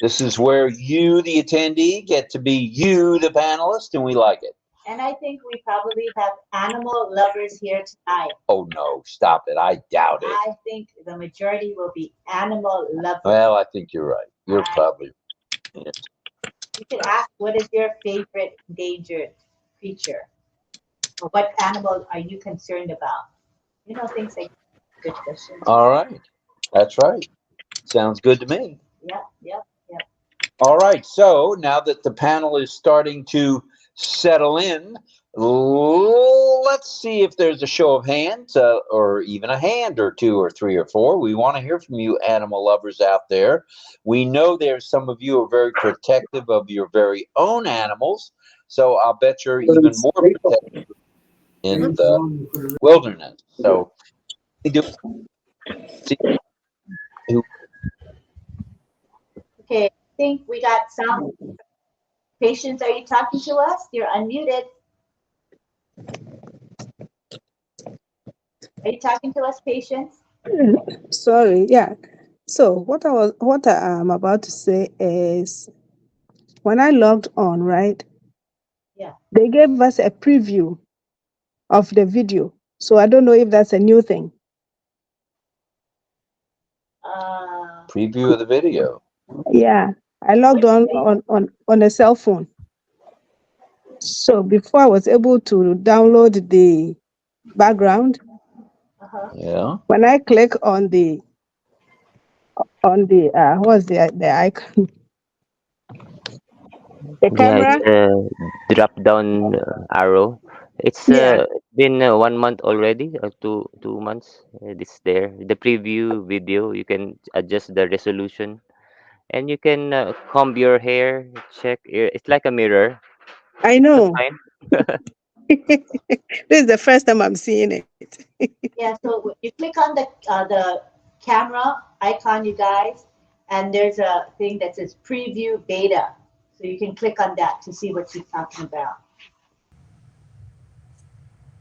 S1: This is where you, the attendee, get to be you, the panelist, and we like it.
S2: And I think we probably have animal lovers here tonight.
S1: Oh, no, stop it. I doubt it.
S2: I think the majority will be animal lovers.
S1: Well, I think you're right. You're probably. Yeah.
S2: You can ask, what is your favorite endangered creature? Or what animal are you concerned about? You know, things like good questions.
S1: All right. That's right. Sounds good to me.
S2: Yep.
S1: All right. So now that the panel is starting to settle in, let's see if there's a show of hands or even a hand or two or three or four. We want to hear from you animal lovers out there. We know there's some of you are very protective of your very own animals. So I'll bet you're even more protective in the wilderness. So
S2: okay, I think we got some patients. Are you talking to us? You're unmuted. Are you talking to us, Patience?
S3: Sorry, yeah. So what I'm about to say is when I logged on, right?
S2: Yeah.
S3: They gave us a preview of the video. So I don't know if that's a new thing.
S1: Preview of the video.
S3: Yeah. I logged on a cell phone. So before I was able to download the background,
S1: Yeah.
S3: when I click on the what's the icon? The
S5: Yeah,
S3: camera?
S5: it's a drop down arrow. It's
S3: Yeah.
S5: been 1 month already, 2 months. It's there. The preview video, you can adjust the resolution, and you can comb your hair. Check. It's like a mirror.
S3: I
S5: It's
S3: know.
S5: fine.
S3: This is the first time I'm seeing it.
S2: Yeah, so you click on the camera icon, you guys, and there's a thing that says preview beta. So you can click on that to see what she's talking about.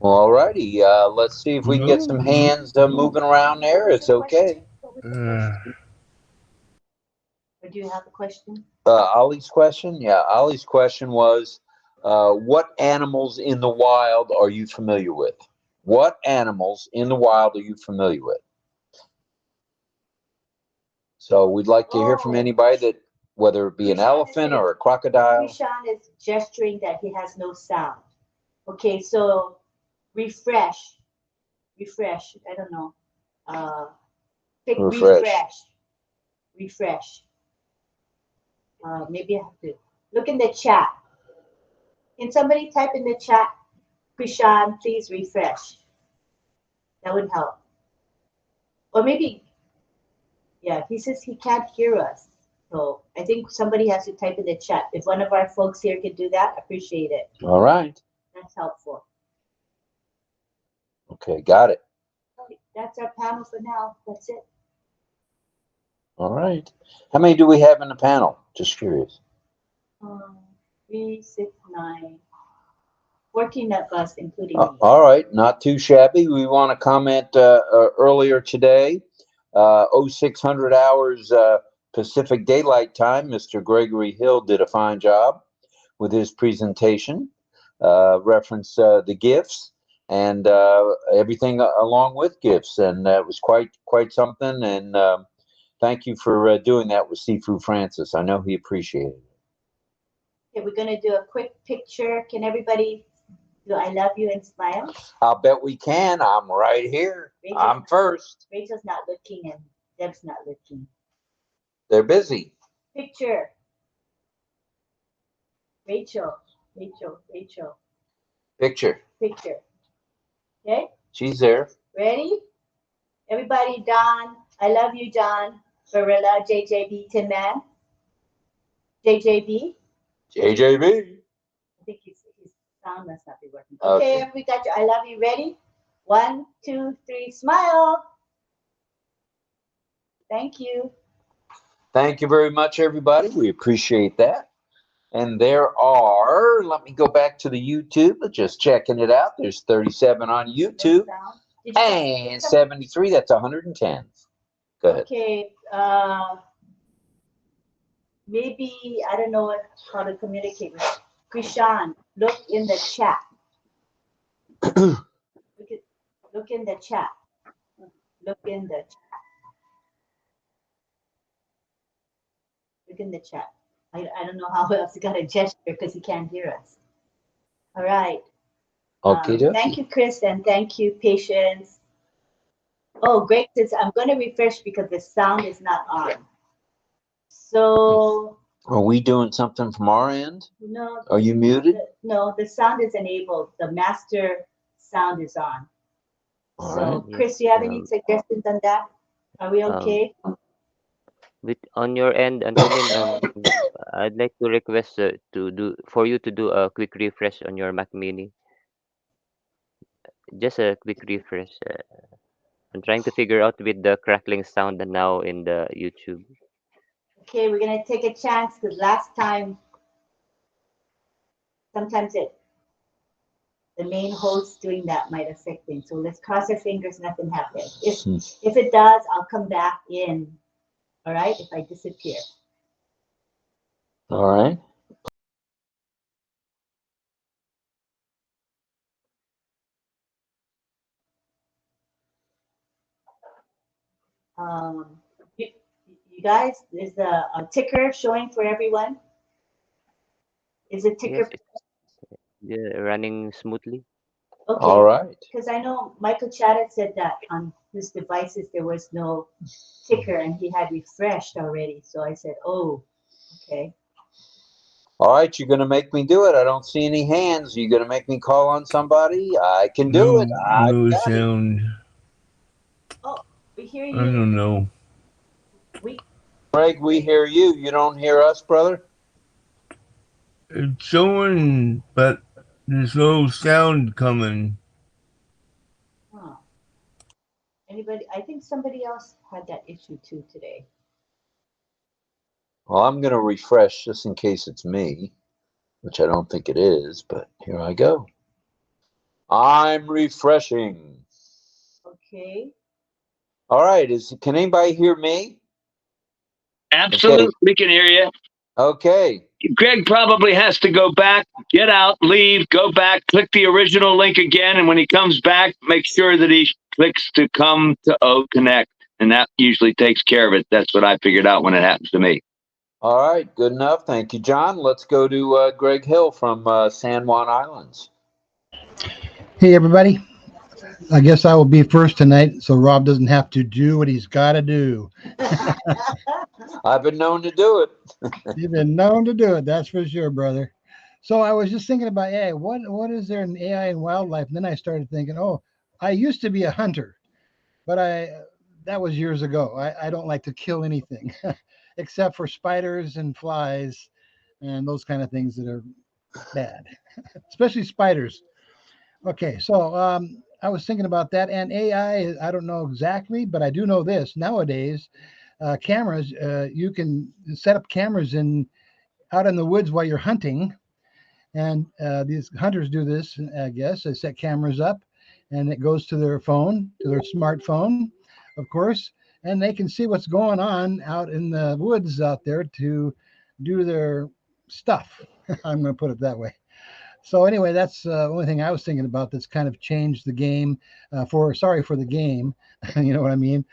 S1: Well, all righty. Let's see if we can get some hands moving around there. It's okay.
S2: Or do you have a question?
S1: Ollie's question? Yeah, Ollie's question was, what animals in the wild are you familiar with? What animals in the wild are you familiar with? So we'd like to hear from anybody that, whether it be an elephant or a crocodile.
S2: Krishan is gesturing that he has no sound. Okay, so refresh. I don't know. Click refresh. Maybe I have to look in the chat. Can somebody type in the chat, Krishan, please refresh? That would help. Or maybe, yeah, he says he can't hear us. So I think somebody has to type in the chat. If one of our folks here could do that, appreciate it.
S1: All right.
S2: That's helpful.
S1: Okay, got it.
S2: That's our panel for now. That's it.
S1: All right. How many do we have in the panel? Just curious.
S2: 3, 6, 9, 14 of us, including me.
S1: All right, not too shabby. We want to comment earlier today, 0600 hours Pacific Daylight Time. Mr. Gregory Hill did a fine job with his presentation, reference the gifts and everything along with gifts, and it was quite something. And thank you for doing that with Sifu Francis. I know he appreciated it.
S2: Okay, we're gonna do a quick picture. Can everybody do I love you and smile?
S1: I'll bet we can. I'm right here. I'm first.
S2: Rachel's not looking and Deb's not looking.
S1: They're busy.
S2: Picture. Rachel.
S1: Picture.
S2: Okay?
S1: She's there.
S2: Ready? Everybody, Don. I love you, John. Barilla, JJB, Tin Man. JJB. I think his sound must not be working. Okay, we got you. I love you. Ready? 1, 2, 3, smile. Thank you.
S1: Thank you very much, everybody. We appreciate that. And there are, let me go back to the YouTube, just checking it out. There's 37 on YouTube and 73. That's 110. Go ahead.
S2: Okay. Maybe, I don't know how to communicate with Krishan. Look in the chat. Look in the chat. Look in the chat. Look in the chat. I don't know how else got a gesture because he can't hear us. All right.
S1: Okay.
S2: Thank you, Chris, and thank you, Patience. Oh, Greg says, I'm going to refresh because the sound is not on. So.
S1: Are we doing something from our end?
S2: No.
S1: Are you muted?
S2: No, the sound is enabled. The master sound is on.
S1: All
S2: so,
S1: right.
S2: Chris, do you have any suggestions on that? Are we okay?
S5: On your end, Antonin, I'd like to request for you to do a quick refresh on your Mac Mini. Just a quick refresh. I'm trying to figure out with the crackling sound now in the YouTube.
S2: Okay, we're gonna take a chance because last time, sometimes it the main host doing that might affect things. So let's cross our fingers, nothing happens. If it does, I'll come back in. All right, if I disappear.
S1: All right.
S2: You guys, is the ticker showing for everyone? Is the
S5: Yes,
S2: ticker?
S5: it's running smoothly.
S2: Okay.
S1: All right.
S2: Because I know Michael Chaddock said that on his devices there was no ticker and he had refreshed already. So I said, oh, okay.
S1: All right, you're going to make me do it. I don't see any hands. You're going to make me call on somebody? I can do it. I
S6: No
S1: got it.
S6: sound.
S2: Oh, we hear
S6: I
S2: you.
S6: don't know.
S1: Greg, we hear you. You don't hear us, brother?
S6: It's showing, but there's no sound coming.
S2: Huh. Anybody? I think somebody else had that issue too today.
S1: Well, I'm going to refresh just in case it's me, which I don't think it is, but here I go. I'm refreshing.
S2: Okay.
S1: All right. Can anybody hear me?
S7: Absolutely,
S1: Okay.
S7: we can hear you.
S1: Okay.
S7: Greg probably has to go back, get out, leave, go back, click the original link again, and when he comes back, make sure that he clicks to come to OConnect, and that usually takes care of it. That's what I figured out when it happens to me.
S1: All right. Good enough. Thank you, John. Let's go to Greg Hill from San Juan Islands.
S8: Hey, everybody. I guess I will be first tonight, so Rob doesn't have to do what he's got to do.
S1: I've been known to do it.
S8: You've been known to do it, that's for sure, brother. So I was just thinking about AI. What is there in AI and wildlife? And then I started thinking, oh, I used to be a hunter, but that was years ago. I don't like to kill anything except for spiders and flies and those kind of things that are bad, especially spiders. Okay, so I was thinking about that, and AI. I don't know exactly, but I do know this. Nowadays, cameras. You can set up cameras out in the woods while you're hunting, and these hunters do this. I guess they set cameras up, and it goes to their phone, to their smartphone, of course, and they can see what's going on out in the woods out there to do their stuff. I'm going to put it that way. So anyway, that's the only thing I was thinking about that's kind of changed the game. Sorry for the game, you know what I mean.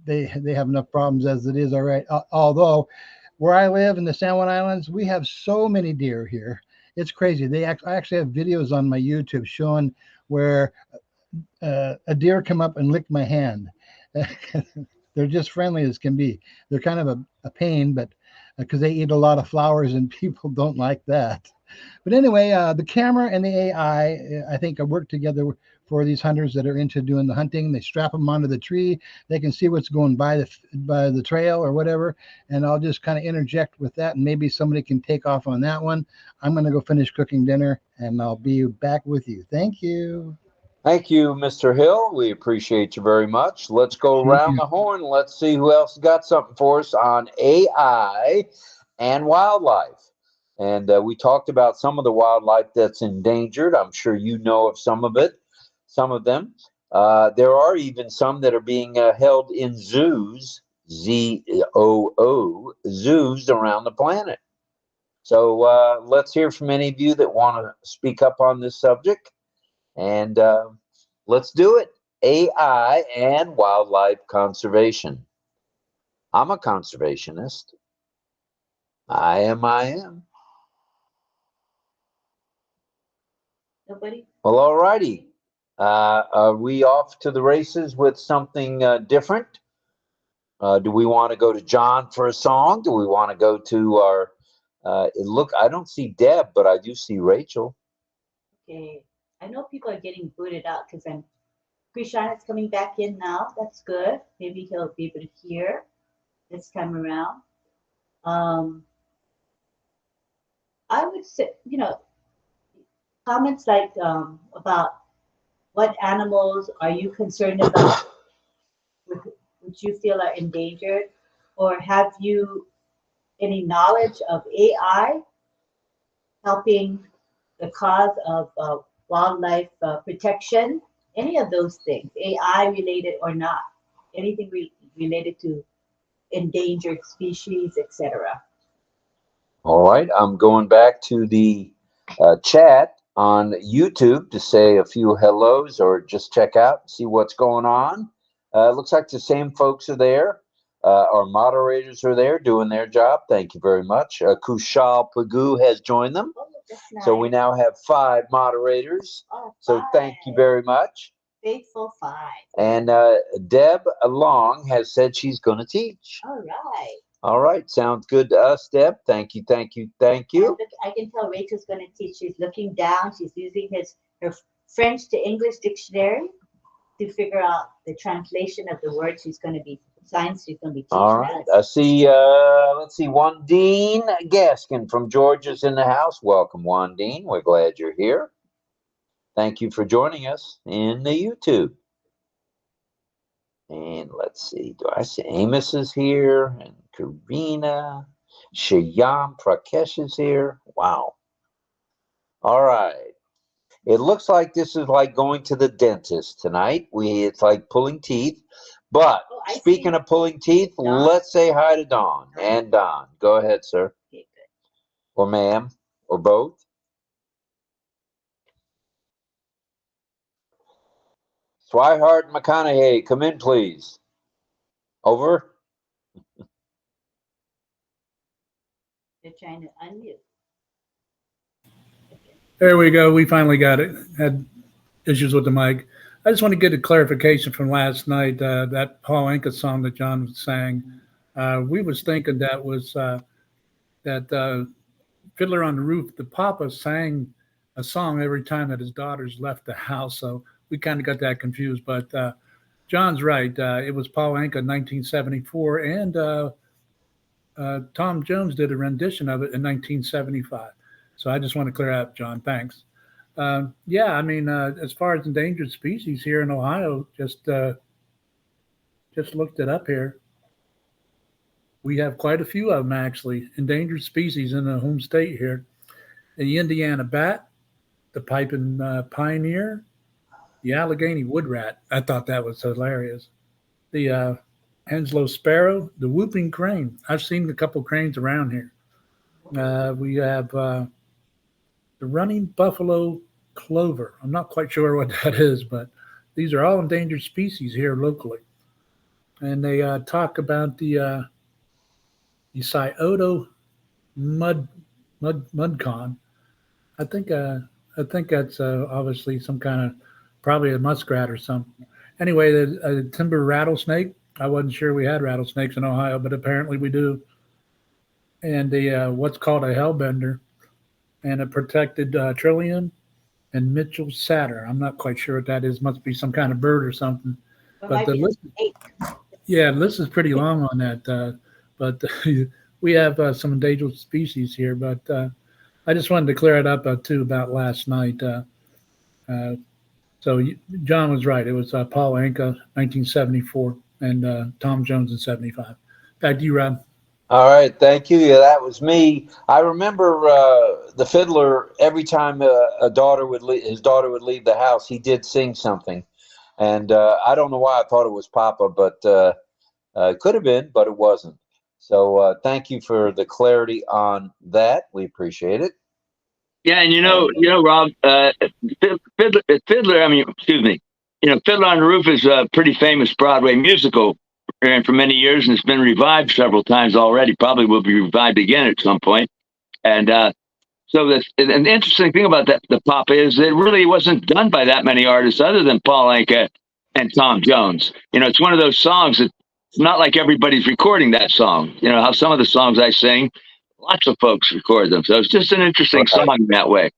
S8: They have enough problems as it is. All right. Although where I live in the San Juan Islands, we have so many deer here. It's crazy. I actually have videos on my YouTube showing where a deer come up and licked my hand. They're just friendly as can be. They're kind of a pain, but because they eat a lot of flowers and people don't like that. But anyway, the camera and the AI, I think, work together for these hunters that are into doing the hunting. They strap them onto the tree. They can see what's going by the trail or whatever. And I'll just kind of interject with that, and maybe somebody can take off on that one. I'm going to go finish cooking dinner, and I'll be back with you. Thank you.
S1: Thank you, Mr. Hill. We appreciate you very much. Let's go around the horn. Let's see who else got something for us on AI and wildlife. And we talked about some of the wildlife that's endangered. I'm sure you know of some of them. There are even some that are being held in zoos, ZOO, zoos around the planet. So let's hear from any of you that want to speak up on this subject. And let's do it. AI and wildlife conservation. I'm a conservationist. I am.
S2: Nobody?
S1: Well, all righty. Are we off to the races with something different? Do we want to go to John for a song? Do we want to go to our... I don't see Deb, but I do see Rachel.
S2: Okay. I know people are getting booted out because Krishan is coming back in now. That's good. Maybe he'll be able to hear this time around. I would say, comments like about what animals are you concerned about, which you feel are endangered, or have you any knowledge of AI helping the cause of wildlife protection, any of those things, AI related or not, anything related to endangered species, etc.
S1: All right, I'm going back to the chat on YouTube to say a few hellos or just check out, see what's going on. Looks like the same folks are there. Our moderators are there doing their job. Thank you very much. ጵիս𝗱 𝗪𝗶𝗃 has joined them.
S2: Oh, that's nice.
S1: So we now have 5 moderators.
S2: Oh,
S1: So thank you very much.
S2: Faithful 5.
S1: And Deb Long has said she's going to teach.
S2: All right.
S1: All right. Sounds good to us, Deb. Thank you, thank you, thank you.
S2: I can tell Rachel's going to teach. She's looking down. She's using her French to English dictionary to figure out the translation of the word she's going to be teaching
S1: All right.
S2: us.
S1: I see, let's see, Wandine Gaskin from Georgia's in the house. Welcome, Wandine. We're glad you're here. Thank you for joining us in the YouTube. And let's see, do I see Amos is here and Karina, Shyam Prakesh is here. Wow. All right. It looks like this is like going to the dentist tonight. It's like pulling teeth. But speaking of pulling teeth,
S2: Don.
S1: Let's say hi to Don and Don. Go ahead, sir.
S2: Okay, good.
S1: Or ma'am, or both. Swihart McConaughey, come in, please. Over.
S2: They're trying to unmute.
S9: There we go. We finally got it. Had issues with the mic. I just want to get a clarification from last night. That Paul Anka song that John sang. We was thinking that was that Fiddler on the Roof. The Papa sang a song every time that his daughters left the house. So we kind of got that confused. But John's right. It was Paul Anka in 1974, and Tom Jones did a rendition of it in 1975. So I just want to clear up, John. Thanks. Yeah, I mean, as far as endangered species here in Ohio, just looked it up here. We have quite a few of them, actually, endangered species in the home state here. The Indiana bat, the piping pioneer, the Allegheny wood rat. I thought that was hilarious. The Henslow sparrow, the whooping crane. I've seen a couple cranes around here. We have the running buffalo clover. I'm not quite sure what that is, but these are all endangered species here locally. And they talk about the ጵիս𝗱 𝗪𝗶𝗹𝗶𝗃. I think that's obviously some kind of, probably a muskrat or something. Anyway, the timber rattlesnake. I wasn't sure we had rattlesnakes in Ohio, but apparently we do. And the what's called a hellbender, and a protected trillium, and Mitchell's satyr. I'm not quite sure what that is. Must be some kind of bird or something. But the list, yeah, the list is pretty long on that. But we have some endangered species here. But I just wanted to clear it up too about last night. So John was right. It was Paul Anka, 1974, and Tom Jones in 75. Back to you, Rob.
S1: All right, thank you. Yeah, that was me. I remember the fiddler. Every time his daughter would leave the house, he did sing something, and I don't know why I thought it was Papa, but it could have been, but it wasn't. So thank you for the clarity on that. We appreciate it.
S7: Yeah, and you know, Rob, Fiddler. I mean, excuse me. Fiddler on the Roof is a pretty famous Broadway musical, and for many years, and it's been revived several times already. Probably will be revived again at some point. And so the interesting thing about the Papa is it really wasn't done by that many artists other than Paul Anka and Tom Jones. It's one of those songs that it's not like everybody's recording that song. How some of the songs I sing, lots of folks record them. So it's just an interesting song in that way.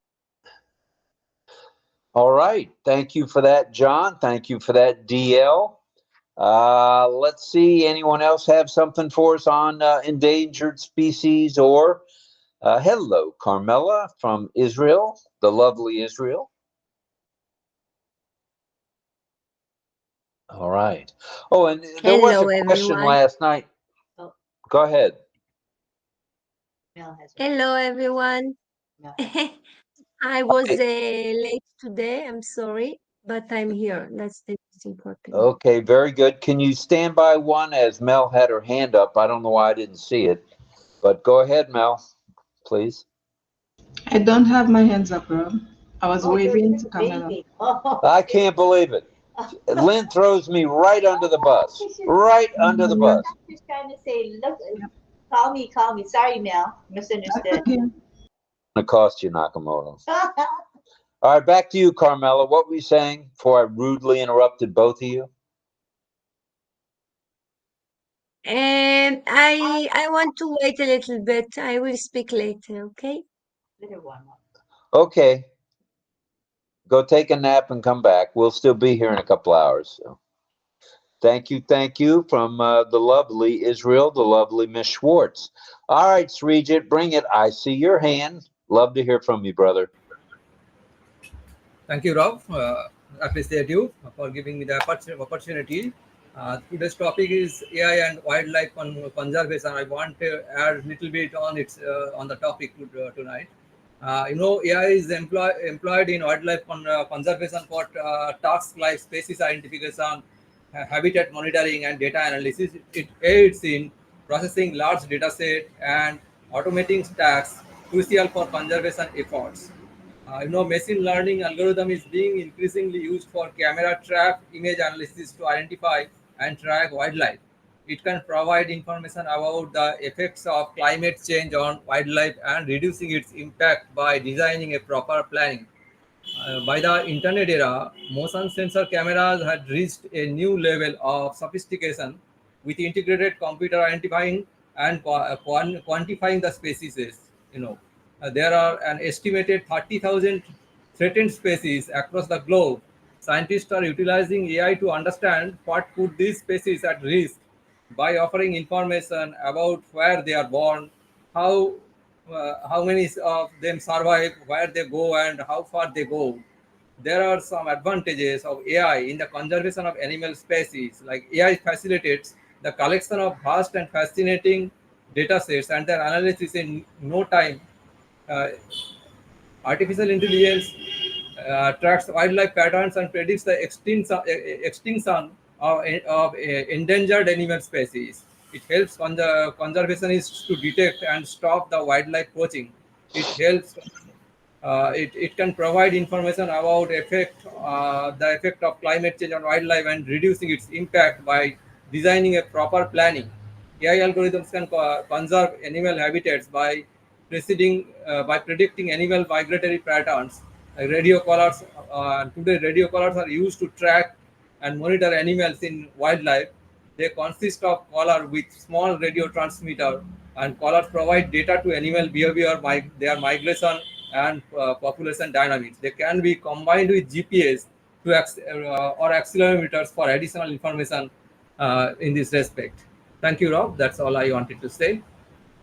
S1: All right. Thank you for that, John. Thank you for that, DL. Let's see. Anyone else have something for us on endangered species? Or hello, Carmela from Israel, the lovely Israel. All right. Oh, and there was a question last night.
S2: Oh.
S1: Go ahead.
S2: Mel has
S10: Hello, everyone.
S2: Mel
S10: I was late today. I'm sorry, but I'm here. That's the most important.
S1: Okay, very good. Can you stand by one as Mel had her hand up? I don't know why I didn't see it, but go ahead, Mel, please.
S11: I don't have my hands up, Rob. I was
S2: Oh, you're
S11: waving
S2: just
S11: to Camilla.
S2: waving. Oh,
S1: I can't believe it. Lynn throws me right under the bus. Right under the bus.
S2: I'm just trying to say, look, call me. Sorry, Mel. Misunderstood.
S11: Okay.
S1: Gonna cost you, Nakamoto. All right, back to you, Carmela. What were you saying before I rudely interrupted both of you?
S10: And I want to wait a little bit. I will speak later, okay?
S2: Little one.
S1: Okay. Go take a nap and come back. We'll still be here in a couple hours. So. Thank you from the lovely Israel, the lovely Miss Schwartz. All right, Srijit, bring it. I see your hand. Love to hear from you, brother.
S12: Thank you, Rob. Appreciate you for giving me the opportunity. Today's topic is AI and wildlife conservation. I want to add a little bit on its on the topic tonight. AI is employed in wildlife conservation for tasks like species identification, habitat monitoring, and data analysis. It aids in processing large data set and automating tasks crucial for conservation efforts. Machine learning algorithm is being increasingly used for camera trap image analysis to identify and track wildlife. It can provide information about the effects of climate change on wildlife and reducing its impact by designing a proper planning. By the internet era, motion sensor cameras had reached a new level of sophistication with integrated computer identifying and quantifying the species. There are an estimated 30,000 threatened species across the globe. Scientists are utilizing AI to understand what put these species at risk by offering information about where they are born, how many of them survive, where they go, and how far they go. There are some advantages of AI in the conservation of animal species. Like AI facilitates the collection of vast and fascinating data sets and their analysis in no time. Uh, Artificial intelligence tracks wildlife patterns and predicts the extinction of endangered animal species. It helps conservationists to detect and stop the wildlife poaching. It helps. It can provide information about the effect of climate change on wildlife and reducing its impact by designing a proper planning. AI algorithms can conserve animal habitats by predicting animal migratory patterns. Radio collars today radio collars are used to track and monitor animals in wildlife. They consist of collar with small radio transmitter, and collars provide data to animal behavior, their migration, and population dynamics. They can be combined with GPS or accelerometers for additional information in this respect. Thank you, Rob. That's all I wanted to say.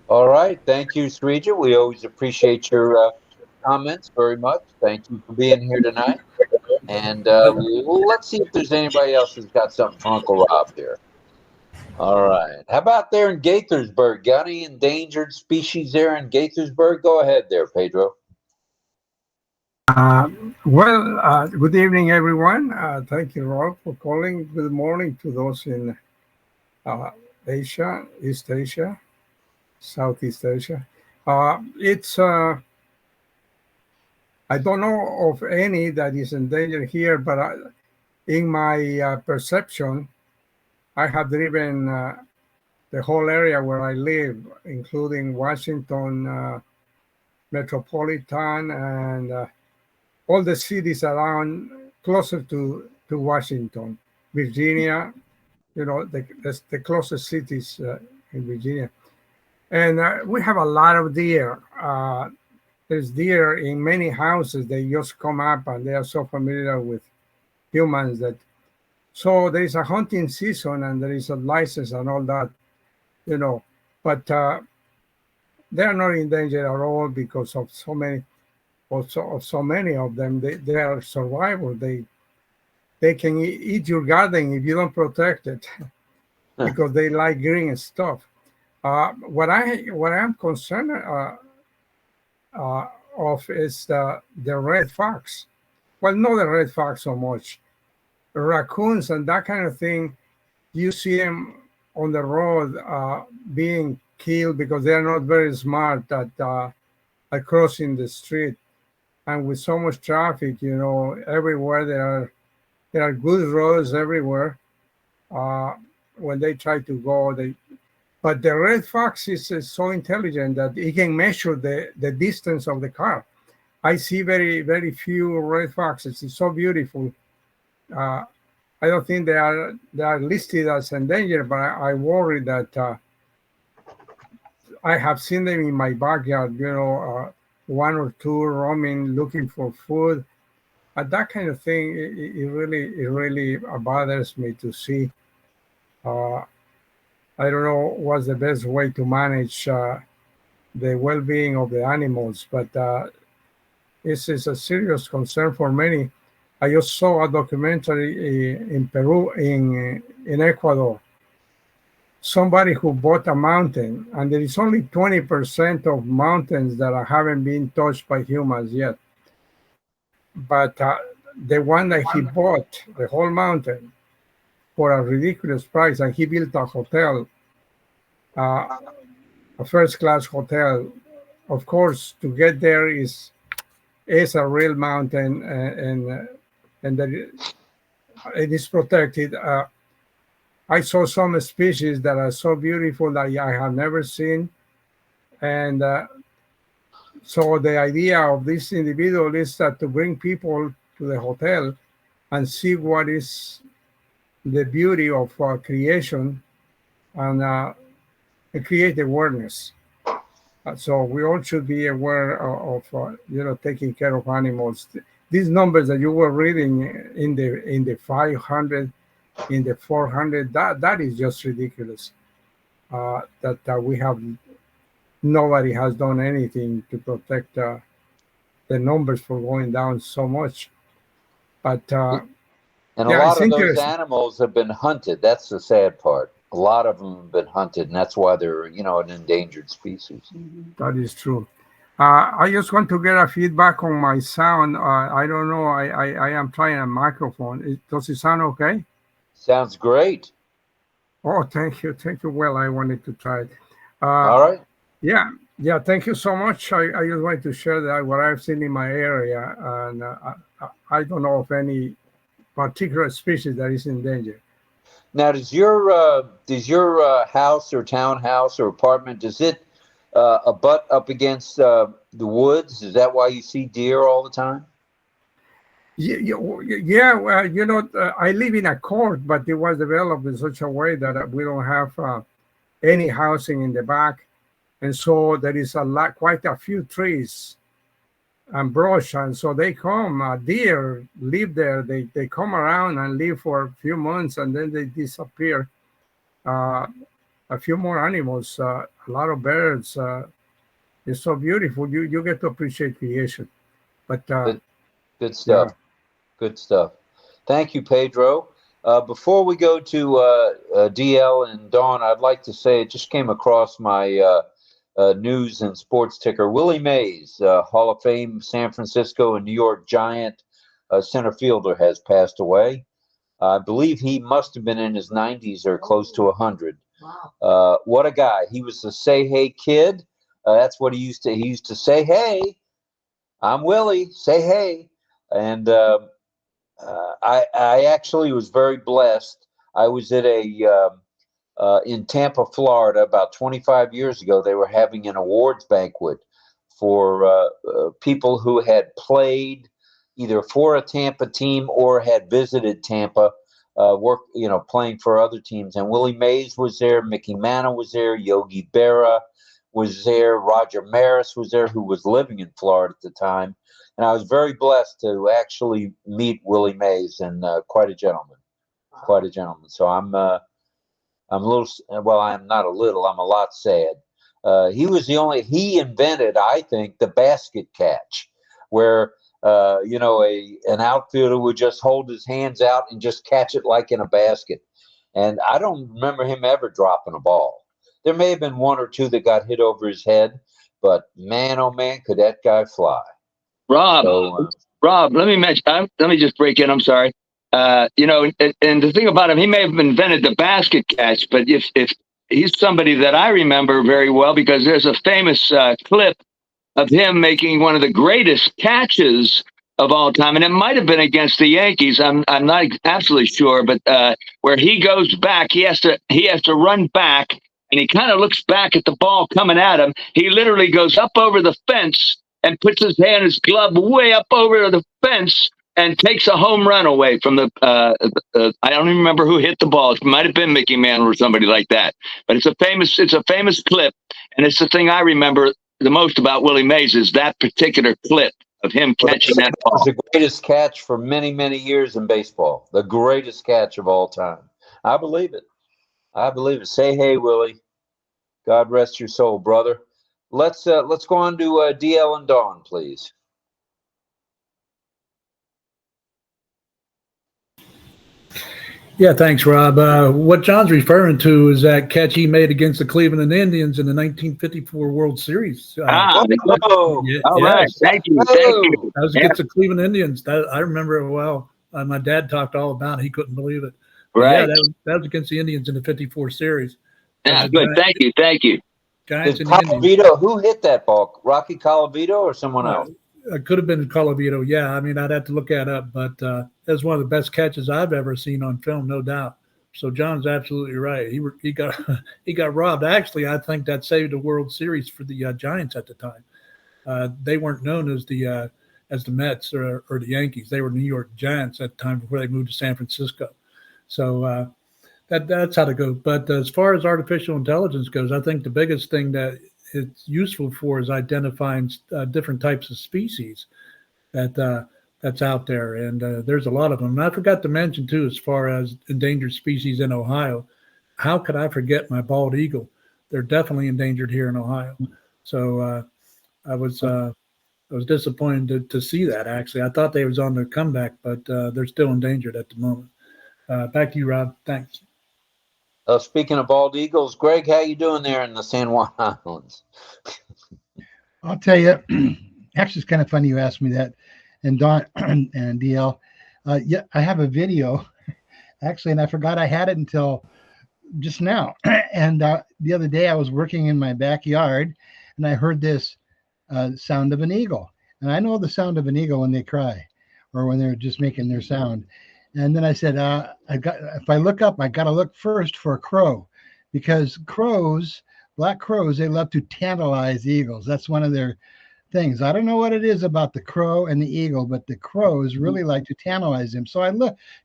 S1: All right. Thank you, Srijit. We always appreciate your comments very much. Thank you for being here tonight. And let's see if there's anybody else who's got something for Uncle Rob here. All right. How about there in Gaithersburg? Got any endangered species there in Gaithersburg? Go ahead there, Pedro.
S4: Good evening, everyone. Thank you, Rob, for calling. Good morning to those in Asia, East Asia, Southeast Asia. I don't know of any that is endangered here, but in my perception, I have driven the whole area where I live, including Washington metropolitan and all the cities around closer to Washington, Virginia, the closest cities in Virginia. And we have a lot of deer. There's deer in many houses. They just come up and they are so familiar with humans that. So there is a hunting season and there is a license and all that, but they are not endangered at all because of so many of them. They are survival. They can eat your garden if you don't protect it because they like green stuff. What I am concerned of is the red fox. Well, not the red fox so much. Raccoons and that kind of thing, you see them on the road being killed because they're not very smart at crossing the street. And with so much traffic, you know, everywhere there are good roads everywhere. When they try to go, but the red fox is so intelligent that it can measure the distance of the car. I see very, very few red foxes. It's so beautiful. I don't think they are listed as endangered, but I worry that I have seen them in my backyard, you know, one or two roaming, looking for food. That kind of thing, it really bothers me to see. I don't know what's the best way to manage the well-being of the animals, but this is a serious concern for many. I just saw a documentary in Peru, in Ecuador. Somebody who bought a mountain, and there is only 20% of mountains that haven't been touched by humans yet. But the one that he bought, the whole mountain, for a ridiculous price, and he built a hotel, a first-class hotel. Of course, to get there is a real mountain, and that it is protected. I saw some species that are so beautiful that I have never seen, and so the idea of this individual is that to bring people to the hotel and see what is the beauty of creation and create awareness. So we all should be aware of you know, taking care of animals. These numbers that you were reading in the 500, in the 400, that is just ridiculous. That we have, nobody has done anything to protect the numbers from going down so much. But
S1: and a
S4: yeah,
S1: lot of those animals have been hunted. That's the sad part. A lot of them have been hunted, and that's why they're, you know, an endangered species.
S4: That is true. I just want to get a feedback on my sound. I don't know. I am trying a microphone. Does it sound okay?
S1: Sounds great.
S4: Oh, thank you. Thank you. Well, I wanted to try it.
S1: All right.
S4: Yeah. Thank you so much. I just wanted to share that what I've seen in my area, and I don't know of any particular species that is in danger.
S1: Now, does your house or townhouse or apartment, does it abut up against the woods? Is that why you see deer all the time?
S4: Yeah. Well, you know, I live in a court, but it was developed in such a way that we don't have any housing in the back, and so there is quite a few trees and brush, and so they come. Deer live there. They come around and live for a few months, and then they disappear. A few more animals, a lot of birds. It's so beautiful. You get to appreciate creation. But
S1: good stuff. Yeah. Good stuff. Thank you, Pedro. Before we go to DL and Dawn, I'd like to say it just came across my news and sports ticker. Willie Mays, Hall of Fame, San Francisco and New York Giant center fielder, has passed away. I believe he must have been in his 90s or close to 100. Wow. What a guy. He was the say hey kid. That's what he used to say, hey, I'm Willie, say hey. And I actually was very blessed. I was at in Tampa, Florida, about 25 years ago. They were having an awards banquet for people who had played either for a Tampa team or had visited Tampa, playing for other teams. And Willie Mays was there, Mickey Mantle was there, Yogi Berra was there, Roger Maris was there, who was living in Florida at the time. And I was very blessed to actually meet Willie Mays, and quite a gentleman. So I'm a little, well, I'm not a little, I'm a lot sad. He invented, I think, the basket catch, where, an outfielder would just hold his hands out and just catch it like in a basket. And I don't remember him ever dropping a ball. There may have been one or two that got hit over his head, but man, oh man, could that guy fly.
S7: Rob,
S1: So,
S7: Rob, let me just break in. I'm sorry. You know, and the thing about him, he may have invented the basket catch, but if he's somebody that I remember very well, because there's a famous clip of him making one of the greatest catches of all time, and it might have been against the Yankees. I'm not absolutely sure, but where he goes back, he has to run back, and he kind of looks back at the ball coming at him. He literally goes up over the fence and puts his hand, his glove, way up over the fence, and takes a home run away from the. I don't even remember who hit the ball. It might have been Mickey Mantle or somebody like that. But it's a famous clip, and it's the thing I remember the most about Willie Mays is that particular clip of him catching that ball.
S1: It was the greatest catch for many, many years in baseball. The greatest catch of all time. I believe it. I believe it. Say hey, Willie. God rest your soul, brother. Let's go on to DL and Dawn, please.
S9: Yeah, thanks, Rob. What John's referring to is that catch he made against the Cleveland Indians in the 1954 World Series.
S7: All right. Thank you.
S9: That was against the Cleveland Indians. I remember it well. My dad talked all about it. He couldn't believe it.
S7: Right.
S9: Yeah, that was against the Indians in the 54 series.
S7: Yeah, good. Thank you.
S9: Giants
S1: Did
S9: and the Indians.
S1: Colavito, who hit that ball? Rocky Colavito or someone else?
S9: It could have been Colavito. Yeah, I mean, I'd have to look that up, but that's one of the best catches I've ever seen on film, no doubt. So John's absolutely right. He got robbed. Actually, I think that saved the World Series for the Giants at the time. They weren't known as the Mets or the Yankees. They were New York Giants at the time before they moved to San Francisco. So that's how to go. But as far as artificial intelligence goes, I think the biggest thing that it's useful for is identifying different types of species that's out there, and there's a lot of them. And I forgot to mention too, as far as endangered species in Ohio, how could I forget my bald eagle? They're definitely endangered here in Ohio. So I was disappointed to see that. Actually, I thought they was on the comeback, but they're still endangered at the moment. Back to you, Rob. Thanks.
S1: Speaking of bald eagles, Greg, how you doing there in the San Juan Islands?
S8: I'll tell you, actually, it's kind of funny you asked me that. And Don and DL, yeah, I have a video, actually, and I forgot I had it until just now. And the other day I was working in my backyard, and I heard this sound of an eagle. And I know the sound of an eagle when they cry or when they're just making their sound. And then I said, if I look up, I got to look first for a crow, because crows, black crows, they love to tantalize eagles. That's one of their things. I don't know what it is about the crow and the eagle, but the crows really like to tantalize them. So I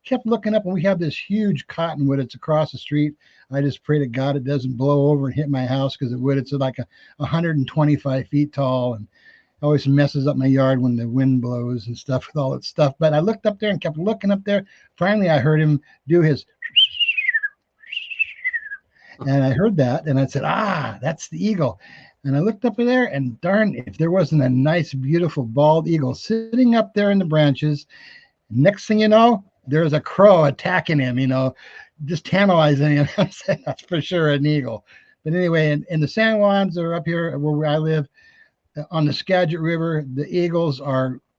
S8: kept looking up, and we have this huge cottonwood. It's across the street. I just pray to God it doesn't blow over and hit my house, because it would. It's like 125 feet tall, and always messes up my yard when the wind blows and stuff with all that stuff. But I looked up there and kept looking up there. Finally, I heard him do his, and I heard that, and I said, that's the eagle. And I looked up there, and darn, if there wasn't a nice, beautiful bald eagle sitting up there in the branches, next thing you know, there's a crow attacking him, just tantalizing him. I said, that's for sure an eagle. But anyway, in the San Juans, or up here where I live, on the Skagit River, the eagles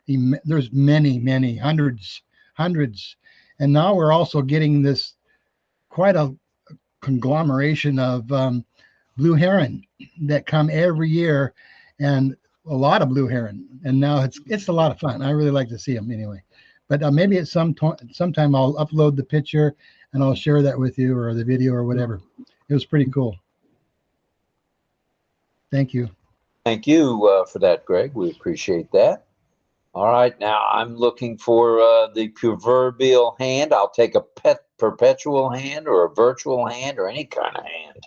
S8: there's many, hundreds. And now we're also getting this quite a conglomeration of blue heron that come every year, and a lot of blue heron. And now it's a lot of fun. I really like to see them anyway. But maybe at sometime I'll upload the picture and I'll share that with you, or the video or whatever. It was pretty cool. Thank you.
S1: Thank you for that, Greg. We appreciate that. All right, now I'm looking for the proverbial hand. I'll take a perpetual hand or a virtual hand or any kind of hand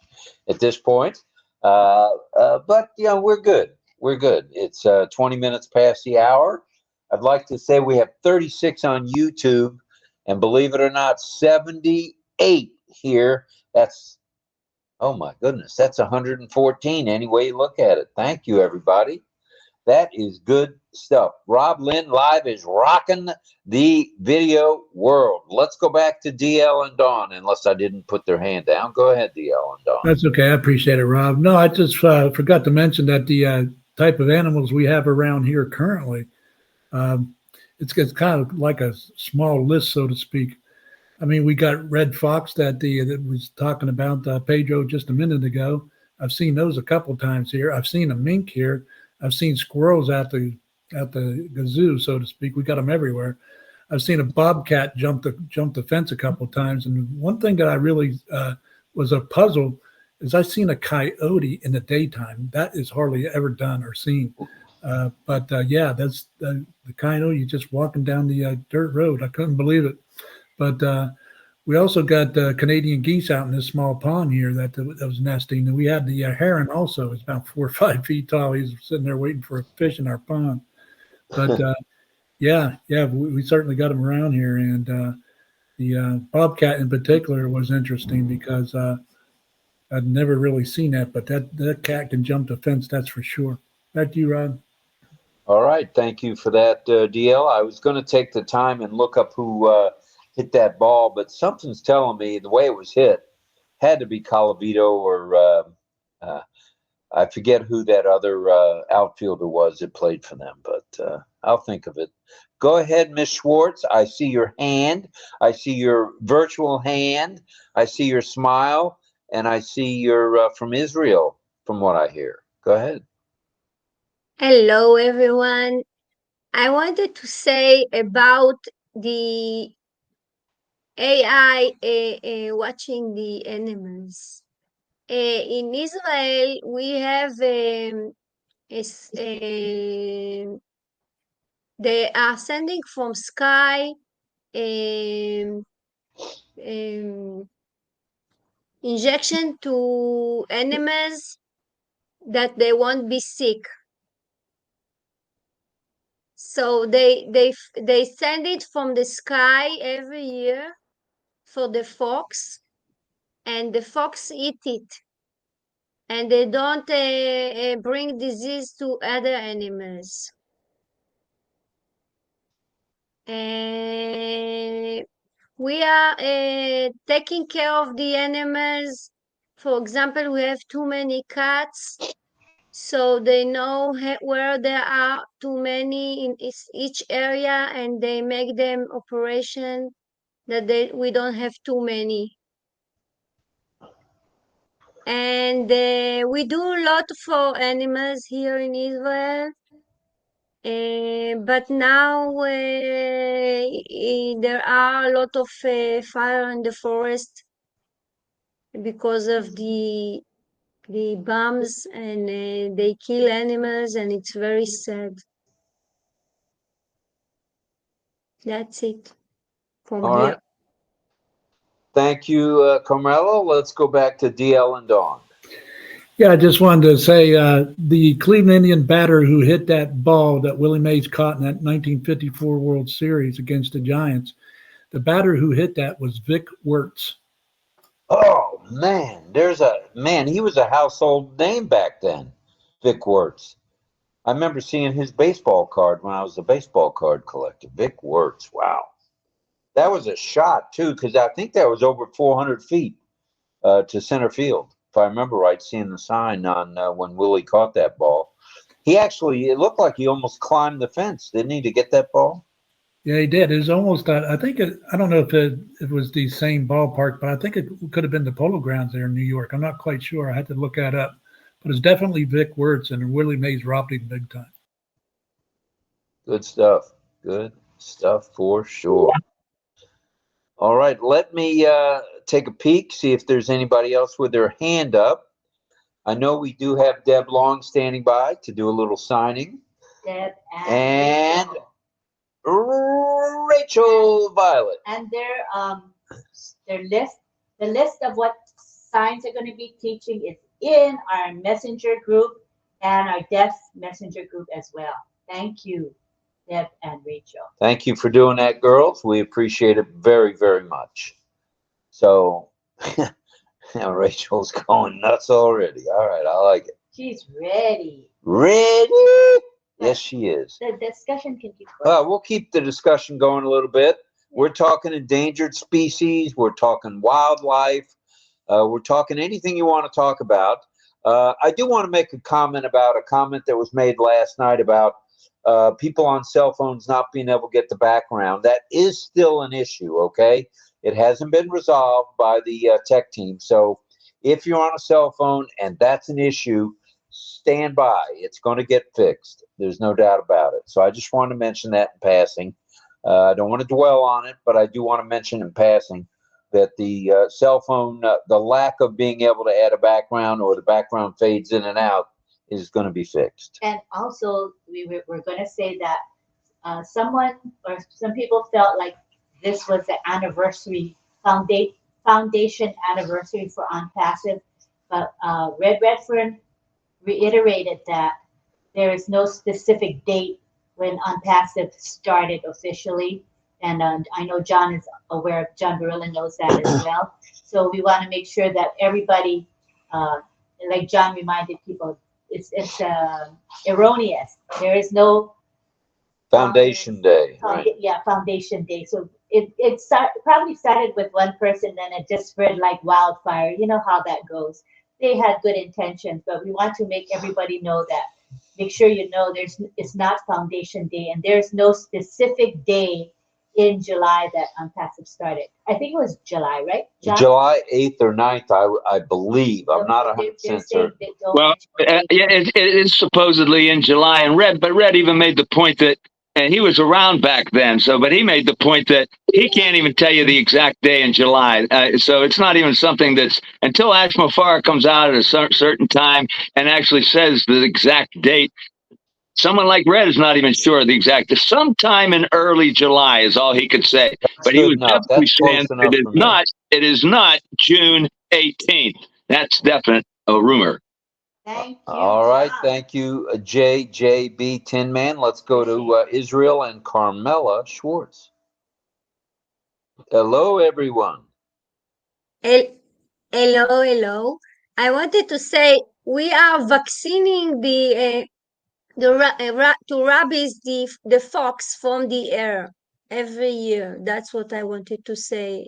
S1: at this point. But, we're good. We're good. It's 20 minutes past the hour. I'd like to say we have 36 on YouTube, and believe it or not, 78 here. Oh my goodness, that's 114 any way you look at it. Thank you, everybody. That is good stuff. RobLynn Live is rocking the video world. Let's go back to DL and Dawn, unless I didn't put their hand down. Go ahead, DL and Dawn.
S9: That's okay. I appreciate it, Rob. No, I just forgot to mention that the type of animals we have around here currently, it's kind of like a small list, so to speak. I mean, we got red fox that was talking about Pedro just a minute ago. I've seen those a couple times here. I've seen a mink here. I've seen squirrels at the zoo, so to speak. We got them everywhere. I've seen a bobcat jump the fence a couple times. And one thing that I really was a puzzle is I've seen a coyote in the daytime. That is hardly ever done or seen. But yeah, that's the coyote just walking down the dirt road. I couldn't believe it. But we also got Canadian geese out in this small pond here that was nesting. And we had the heron also. It's about 4 or 5 feet tall. He's sitting there waiting for a fish in our pond. But yeah, we certainly got him around here. And the bobcat in particular was interesting because I'd never really seen that. But that cat can jump the fence, that's for sure. Back to you, Rod.
S1: All right. Thank you for that, DL. I was going to take the time and look up who hit that ball, but something's telling me the way it was hit had to be Colavito or I forget who that other outfielder was that played for them, but I'll think of it. Go ahead, Miss Schwartz. I see your hand. I see your virtual hand. I see your smile, and I see you're from Israel, from what I hear. Go ahead.
S10: Hello, everyone. I wanted to say about the AI watching the animals. In Israel, we have they are sending from sky injection to animals that they won't be sick. So they send it from the sky every year for the fox, and the fox eat it, and they don't bring disease to other animals. We are taking care of the animals. For example, we have too many cats, so they know where there are too many in each area, and they make them operation that we don't have too many. And we do a lot for animals here in Israel. But now there are a lot of fire in the forest because of the bombs, and they kill animals, and it's very sad. That's it from
S1: All
S10: here.
S1: right. Thank you, Carmelo. Let's go back to DL and Dawn.
S9: Yeah, I just wanted to say the Cleveland Indian batter who hit that ball that Willie Mays caught in that 1954 World Series against the Giants, the batter who hit that was Vic Wertz.
S1: Oh, man, he was a household name back then, Vic Wertz. I remember seeing his baseball card when I was a baseball card collector. Vic Wertz, wow. That was a shot, too, because I think that was over 400 feet to center field. If I remember right, seeing the sign on when Willie caught that ball. It looked like he almost climbed the fence, didn't he, to get that ball?
S9: Yeah, he did. It was almost, I don't know if it was the same ballpark, but I think it could have been the Polo Grounds there in New York. I'm not quite sure. I had to look that up. But it's definitely Vic Wertz, and Willie Mays robbed him big time.
S1: Good stuff. Good stuff for sure. All right, let me take a peek, see if there's anybody else with their hand up. I know we do have Deb Long standing by to do a little signing.
S2: Deb
S1: and Rachel Violet.
S2: And their list, the list of what signs they're going to be teaching is in our messenger group and our deaf messenger group as well. Thank you, Deb and Rachel.
S1: Thank you for doing that, girls. We appreciate it very, very much. So, Rachel's going nuts already. All right, I like it.
S2: She's ready.
S1: Ready? Yes, she is.
S2: The discussion can keep going.
S1: We'll keep the discussion going a little bit. We're talking endangered species. We're talking wildlife. We're talking anything you want to talk about. I do want to make a comment about a comment that was made last night about people on cell phones not being able to get the background. That is still an issue, okay? It hasn't been resolved by the tech team. So if you're on a cell phone and that's an issue, stand by. It's going to get fixed. There's no doubt about it. So I just want to mention that in passing. I don't want to dwell on it, but I do want to mention in passing that the cell phone, the lack of being able to add a background or the background fades in and out is going to be fixed.
S2: And also, we're going to say that someone or some people felt like this was the anniversary, foundation anniversary for ONPASSIVE, but Redfern reiterated that there is no specific date when ONPASSIVE started officially. And I know John is aware of, John 𝗪𝗱𝗪𝗶 knows that as well. So we want to make sure that everybody, like John reminded people, it's erroneous. There is no
S1: Foundation Day.
S2: Right. Yeah, Foundation Day. So it probably started with one person, then it just spread like wildfire. You know how that goes. They had good intentions, but we want to make everybody know that. Make sure you know it's not Foundation Day, and there's no specific day in July that ONPASSIVE started. I think it was July, right? John?
S1: July 8th or 9th, I believe. I'm not 100% certain.
S7: Well, yeah, it is supposedly in July, and Red even made the point that, and he was around back then, but he made the point that he can't even tell you the exact day in July. So it's not even something that's, until ÄCHMO-FAR comes out at a certain time and actually says the exact date. Someone like Red is not even sure of the exact. Sometime in early July is all he could say. But he was definitely saying it is not June 18th. That's definite a rumor.
S2: Thank you.
S1: All right, thank you, JJB Tin Man. Let's go to Israel and Carmela Schwartz. Hello, everyone.
S10: Hello. I wanted to say we are vaccinating to rabies the fox from the air every year. That's what I wanted to say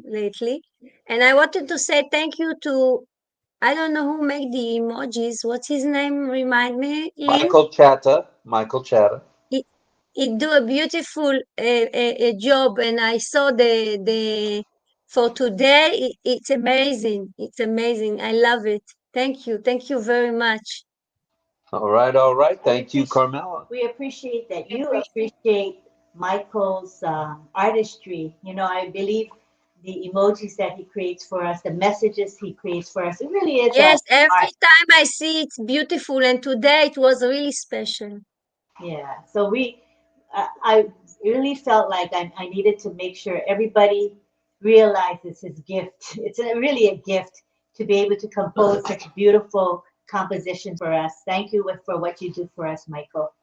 S10: lately. And I wanted to say thank you to, I don't know who made the emojis. What's his name? Remind me, Lynn?
S1: Michael Chatta.
S10: He do a beautiful job, and I saw the for today. It's amazing. It's amazing. I love it. Thank you very much.
S1: All right. Thank you, Carmela.
S2: We appreciate that. You appreciate Michael's artistry. You know, I believe the emojis that he creates for us, the messages he creates for us, it really is.
S10: Yes, every time I see it's beautiful, and today it was really special.
S2: Yeah, so I really felt like I needed to make sure everybody realizes his gift. It's really a gift to be able to compose such beautiful composition for us. Thank you for what you do for us, Michael.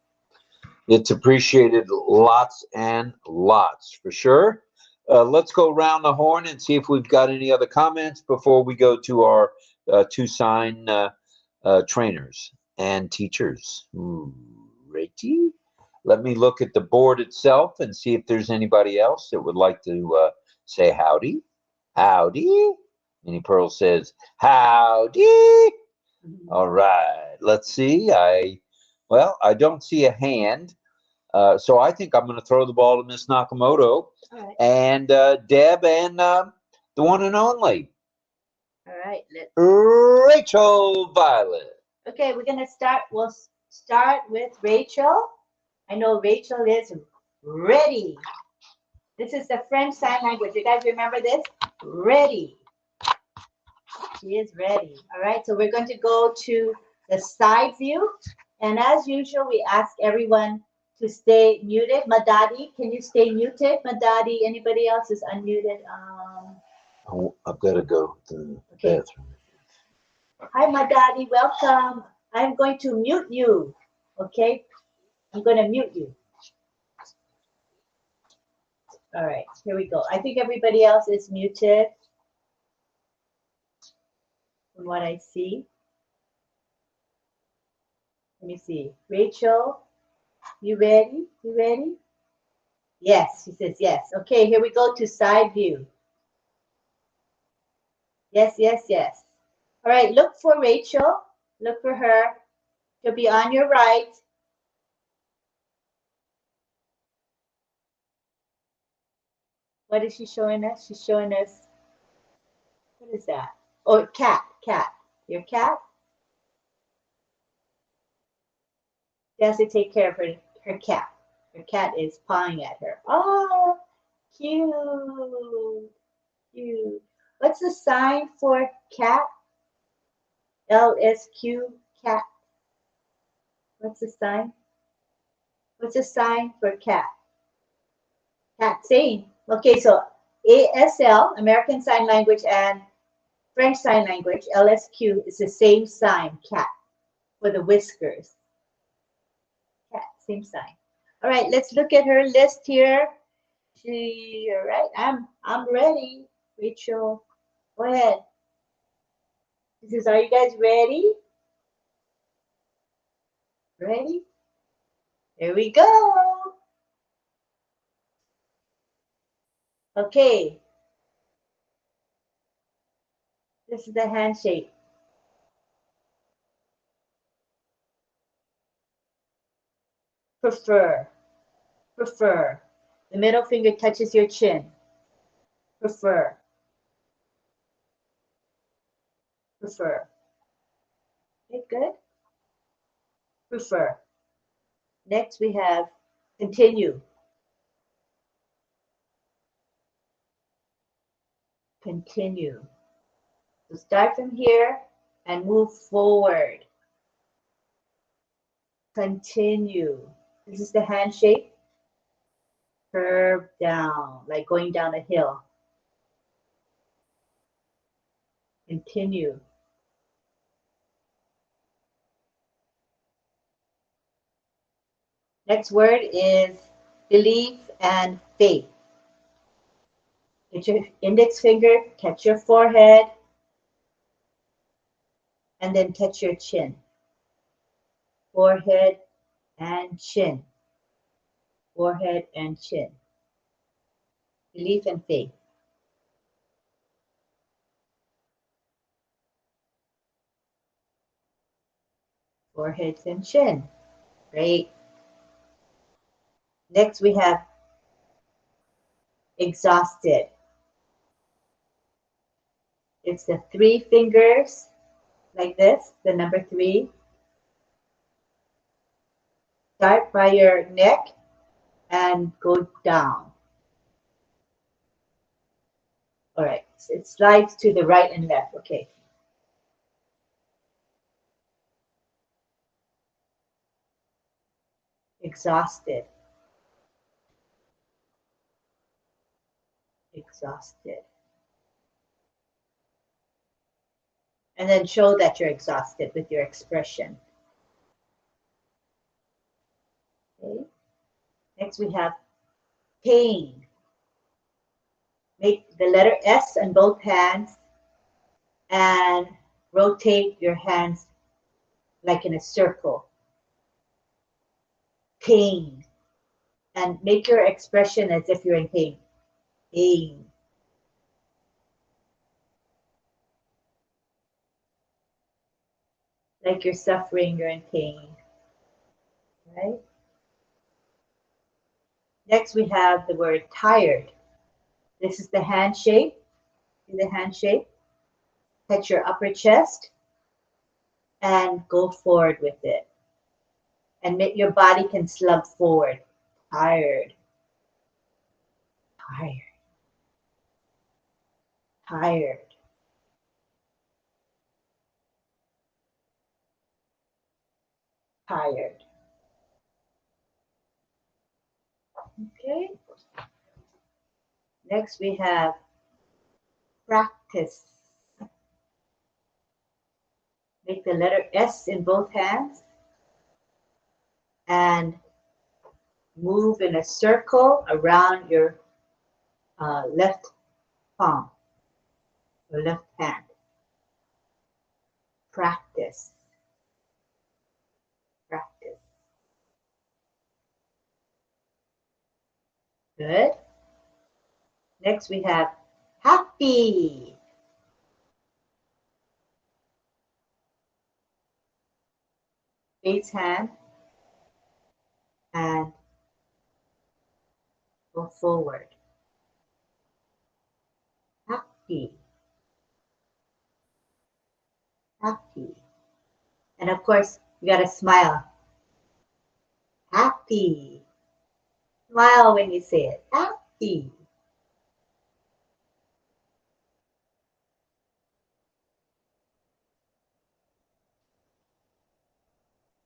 S1: It's appreciated lots and lots, for sure. Let's go around the horn and see if we've got any other comments before we go to our two sign trainers and teachers. Righty. Let me look at the board itself and see if there's anybody else that would like to say howdy. Howdy. Minnie Pearl says, howdy. All right. Let's see. I don't see a hand. So I think I'm going to throw the ball to Miss Nakamoto and Deb and the one and only.
S2: All right.
S1: Rachel Violet.
S2: Okay, we're going to start. We'll start with Rachel. I know Rachel is ready. This is the French Sign Language. You guys remember this? Ready. She is ready. All right, so we're going to go to the side view. And as usual, we ask everyone to stay muted. Madadi, can you stay muted? Madadi, anybody else is unmuted?
S1: I've got to go to the bathroom.
S2: Hi, Madadi, welcome. I'm going to mute you, okay? I'm going to mute you. All right, here we go. I think everybody else is muted from what I see. Let me see. Rachel, you ready? You ready? Yes, she says yes. Okay, here we go to side view. Yes, yes, yes. All right, look for Rachel. Look for her. She'll be on your right. What is she showing us? She's showing us, what is that? Oh, cat, cat. Your cat? She has to take care of her cat. Her cat is pawing at her. Oh, cute, cute. What's the sign for cat? LSQ, cat. What's the sign? What's the sign for cat? Cat saying. Okay, so ASL, American Sign Language, and French Sign Language, LSQ, is the same sign, cat, for the whiskers. Cat, same sign. All right, let's look at her list here. All right, I'm ready. Rachel, go ahead. She says, are you guys ready? Ready? Here we go. Okay. This is the handshake. Prefer. Prefer. The middle finger touches your chin. Prefer. Prefer. Okay, good. Prefer. Next we have continue. Continue. So start from here and move forward. Continue. This is the handshake. Curve down, like going down a hill. Continue. Next word is belief and faith. Get your index finger, touch your forehead, and then touch your chin. Forehead and chin. Forehead and chin. Belief and faith. Forehead and chin. Great. Next we have exhausted. It's the 3 fingers like this, the number 3. Start by your neck and go down. All right, so it slides to the right and left. Okay. Exhausted. Exhausted. And then show that you're exhausted with your expression. Okay. Next we have pain. Make the letter S on both hands and rotate your hands like in a circle. Pain. And make your expression as if you're in pain. Pain. Like you're suffering, you're in pain. Right? Next we have the word tired. This is the hand shape. See the hand shape? Touch your upper chest and go forward with it. And make your body can slump forward. Tired. Tired. Tired. Tired. Okay. Next we have practice. Make the letter S in both hands and move in a circle around your left palm, your left hand. Practice. Practice. Good. Next we have happy. Raise hand and go forward. Happy. Happy. And of course, you gotta smile. Happy. Smile when you say it. Happy.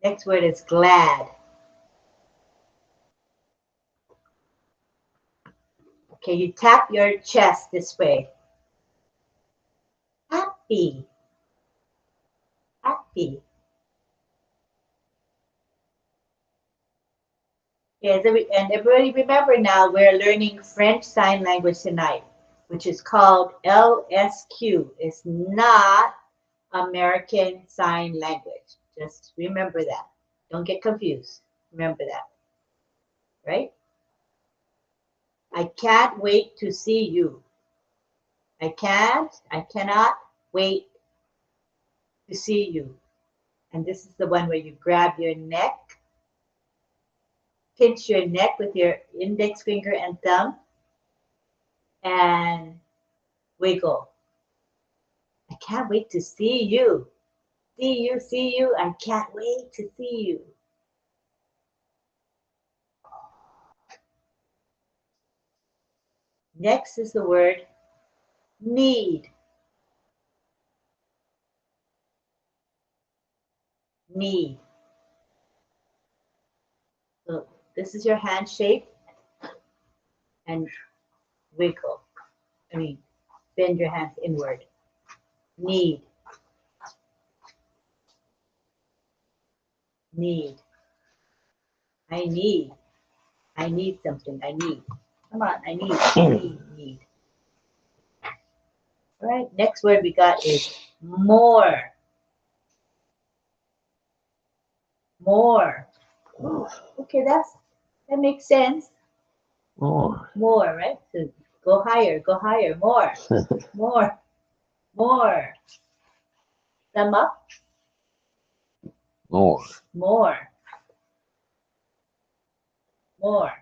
S2: Next word is glad. Okay, you tap your chest this way. Happy. Happy. Okay, and everybody remember now, we're learning French Sign Language tonight, which is called LSQ. It's not American Sign Language. Just remember that. Don't get confused. Remember that. Right? I can't wait to see you. I cannot wait to see you. And this is the one where you grab your neck, pinch your neck with your index finger and thumb, and wiggle. I can't wait to see you. See you. I can't wait to see you. Next is the word need. Need. So this is your hand shape and wiggle. Bend your hands inward. Need. Need. I need. I need something. I need. Come on, I need. Need. All right, next word we got is more. More. Okay, that makes sense.
S1: More.
S2: More, right? So go higher, more. More. More. Thumb up.
S1: More.
S2: More. More.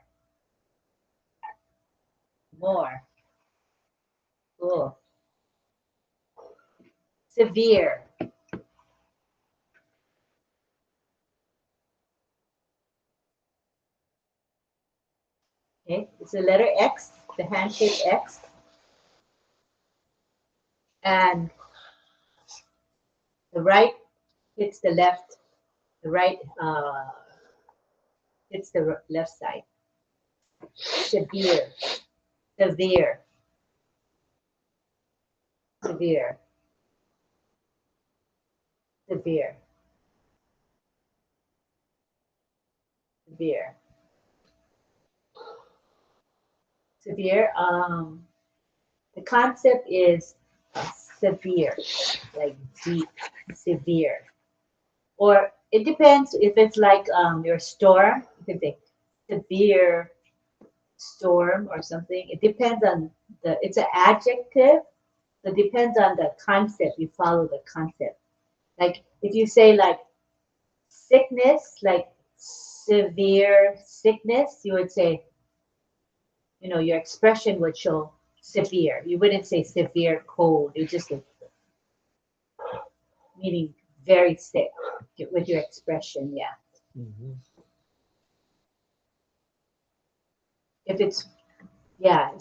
S2: More. Cool. Severe. Okay, it's the letter X, the hand-shape X. And the right hits the left, the right hits the left side. Severe. Severe. Severe. Severe. Severe. Severe. The concept is severe, like deep, severe. Or it depends if it's like your storm, if it's a severe storm or something. It depends on it's an adjective. So it depends on the concept. You follow the concept. Like if you say like sickness, like severe sickness, you would say, your expression would show severe. You wouldn't say severe cold. You just say, meaning very sick with your expression, yeah.
S1: Mm-hmm.
S2: If it's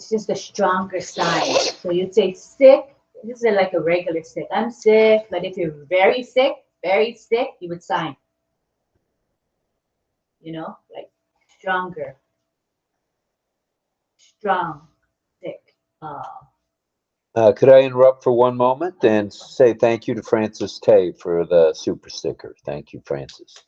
S2: just a stronger sign. So you'd say sick. This is like a regular sick. I'm sick. But if you're very sick, you would sign. Like stronger. Strong, sick.
S1: Could I interrupt for one moment and say thank you to Francis Tay for the super sticker? Thank you, Francis.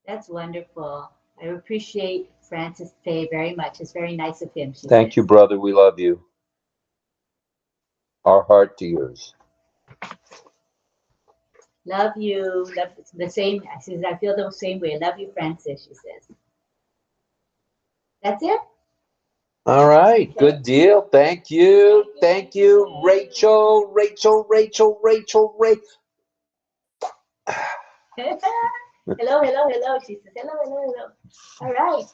S2: That's wonderful. I appreciate Francis Tay very much. It's very nice of him.
S1: Thank you, brother. We love you. Our heart to yours.
S2: Love you. Love the same. She says, I feel the same way. Love you, Francis, she says. That's it?
S1: All right. Good deal. Thank you. Thank you, Rachel.
S2: Hello, hello. She says, hello. All right.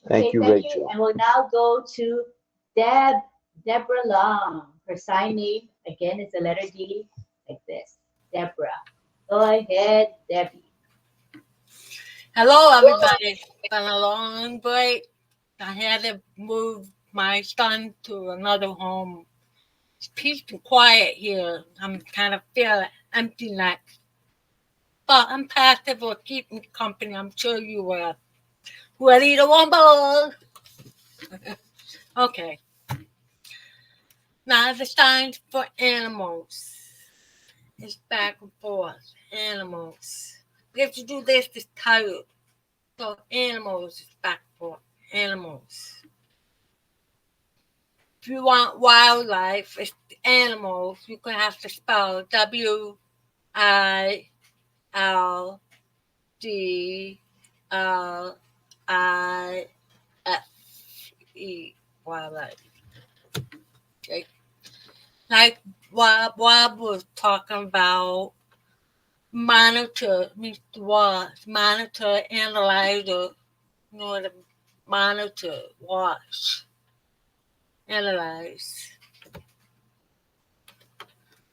S1: Thank you, Rachel.
S2: And we'll now go to Deborah Long. Her sign name, again, is the letter D, like this. Deborah. Go ahead, Debbie.
S13: Hello, everybody. Been a long break. I had to move my son to another home. It's peace and quiet here. I'm kind of feeling empty next. But I'm passive or keep me company. I'm sure you will. Ready to rumble? Okay. Now the signs for animals. It's back and forth. Animals. We have to do this title. So animals is back and forth. Animals. If you want wildlife, it's animals. You can have to spell WILDLIFE. Wildlife. Okay. Like Bob was talking about monitor, means what? Monitor, analyzer, you know, the monitor, watch, analyze.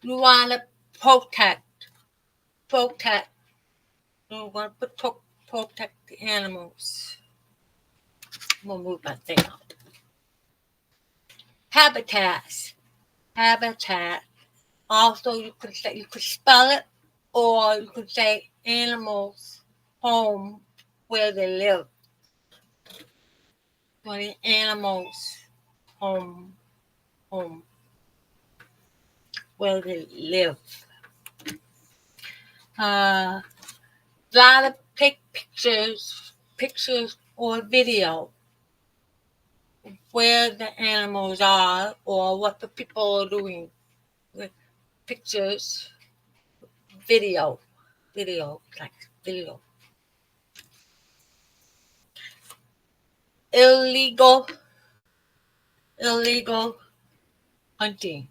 S13: You want to protect. You want to protect the animals. We'll move that thing up. Habitat. Also, you could spell it, or you could say animals' home where they live. For the animals' home where they live. A lot of pictures or video where the animals are or what the people are doing. With pictures, video. Illegal hunting.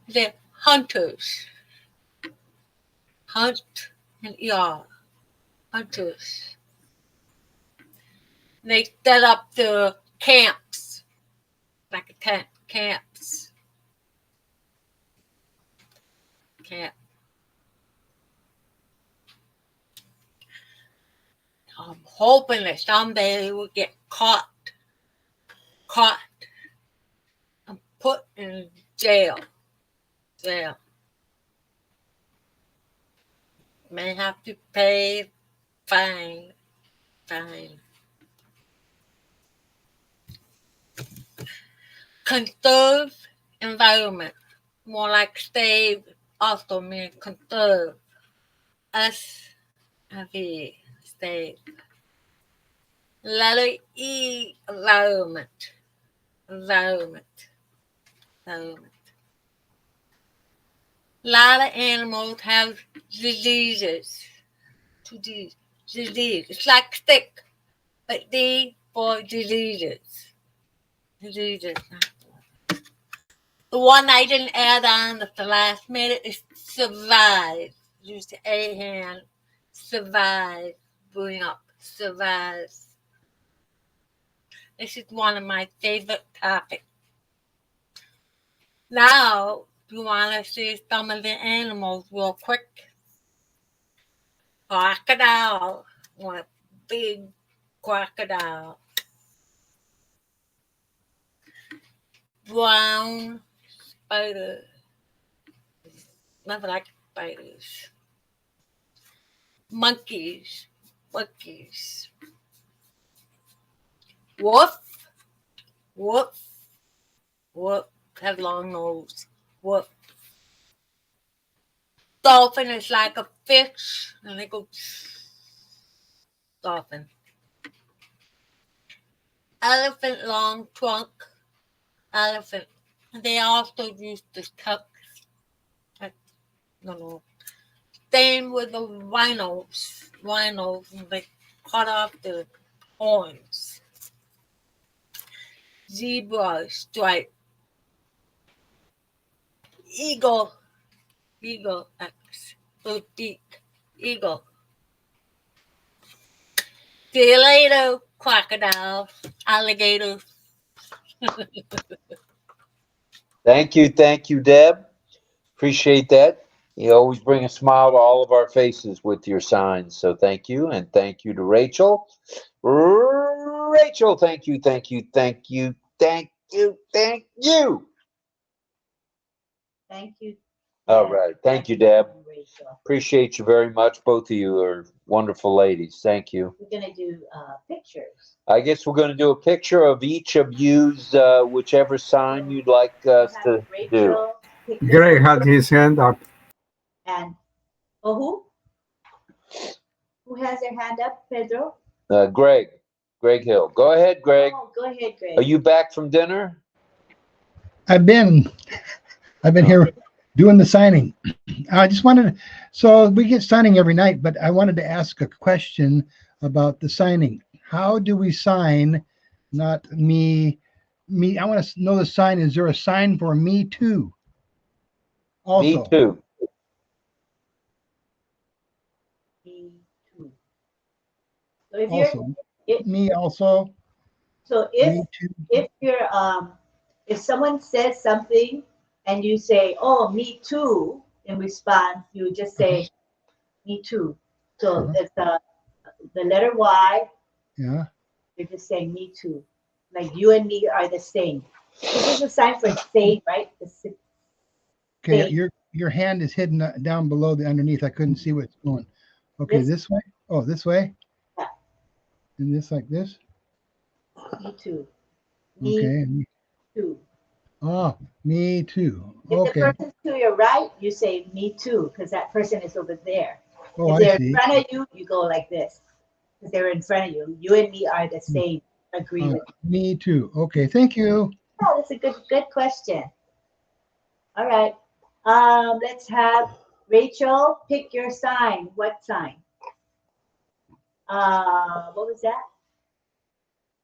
S13: The hunters. Hunt and ER. Hunters. They set up the camps. Like a tent. Camps. I'm hoping that someday will get caught and put in jail. May have to pay fine. Conserve environment. More like save also means conserve. S-V, save. Letter E, environment. A lot of animals have diseases. Disease. It's like stick, but D for diseases. The one I didn't add on at the last minute is survive. Use the A hand. Survive. Bring up. Survive. This is one of my favorite topics. Now, you want to see some of the animals real quick? Crocodile. One big crocodile. Brown spider. Never like spiders. Monkeys. Wolf. Have long nose. Wolf. Dolphin is like a fish, and they go. Dolphin. Elephant, long trunk. Elephant. And they also use the no. Same with the rhinos. They cut off the horns. Zebra stripe. Eagle X. So beak. Eagle. See you later, crocodile, alligator.
S1: Thank you, Deb. Appreciate that. You always bring a smile to all of our faces with your signs. So thank you, and thank you to Rachel. Rachel, thank you.
S2: Thank you.
S1: Thank you. All right. Thank you, Deb.
S2: Rachel.
S1: Appreciate you very much. Both of you are wonderful ladies. Thank you.
S2: We're gonna do pictures.
S1: I guess we're going to do a picture of each of you's whichever sign you'd like us to do.
S2: Rachel, pick this
S4: Greg
S2: one
S4: had his hand up.
S2: And who? Who has their hand up, Pedro?
S1: Greg Hill. Go ahead, Greg.
S2: Oh, go ahead, Greg.
S1: Are you back from dinner?
S8: I've been here doing the signing. I just wanted, so we get signing every night, but I wanted to ask a question about the signing. How do we sign? Not me. I want to know the sign. Is there a sign for me too? Also.
S1: Me too.
S2: Me too. So if
S8: Also.
S2: you're,
S8: Me also.
S2: So
S8: Me too.
S2: if you're if someone says something and you say, "Oh, me too," in response, you just say, "Me too." So that's the letter Y.
S8: Yeah.
S2: You're just saying "me too," like you and me are the same. This is a sign for same, right?
S8: Okay, your hand is hidden down below the underneath. I couldn't see what's going. Okay, this way. Oh, this way.
S2: Yeah.
S8: And this like this.
S2: Me too.
S8: Okay.
S2: Me too.
S8: Oh, me too.
S2: If
S8: Okay.
S2: the person's to your right, you say "me too" because that person is over there.
S8: Oh,
S2: if they're
S8: I see.
S2: in front of you, you go like this because they're in front of you. You and me are the same. Agree with
S8: me too. Okay, thank you.
S2: Oh, that's a good question. All right. Let's have Rachel pick your sign. What sign? What was that?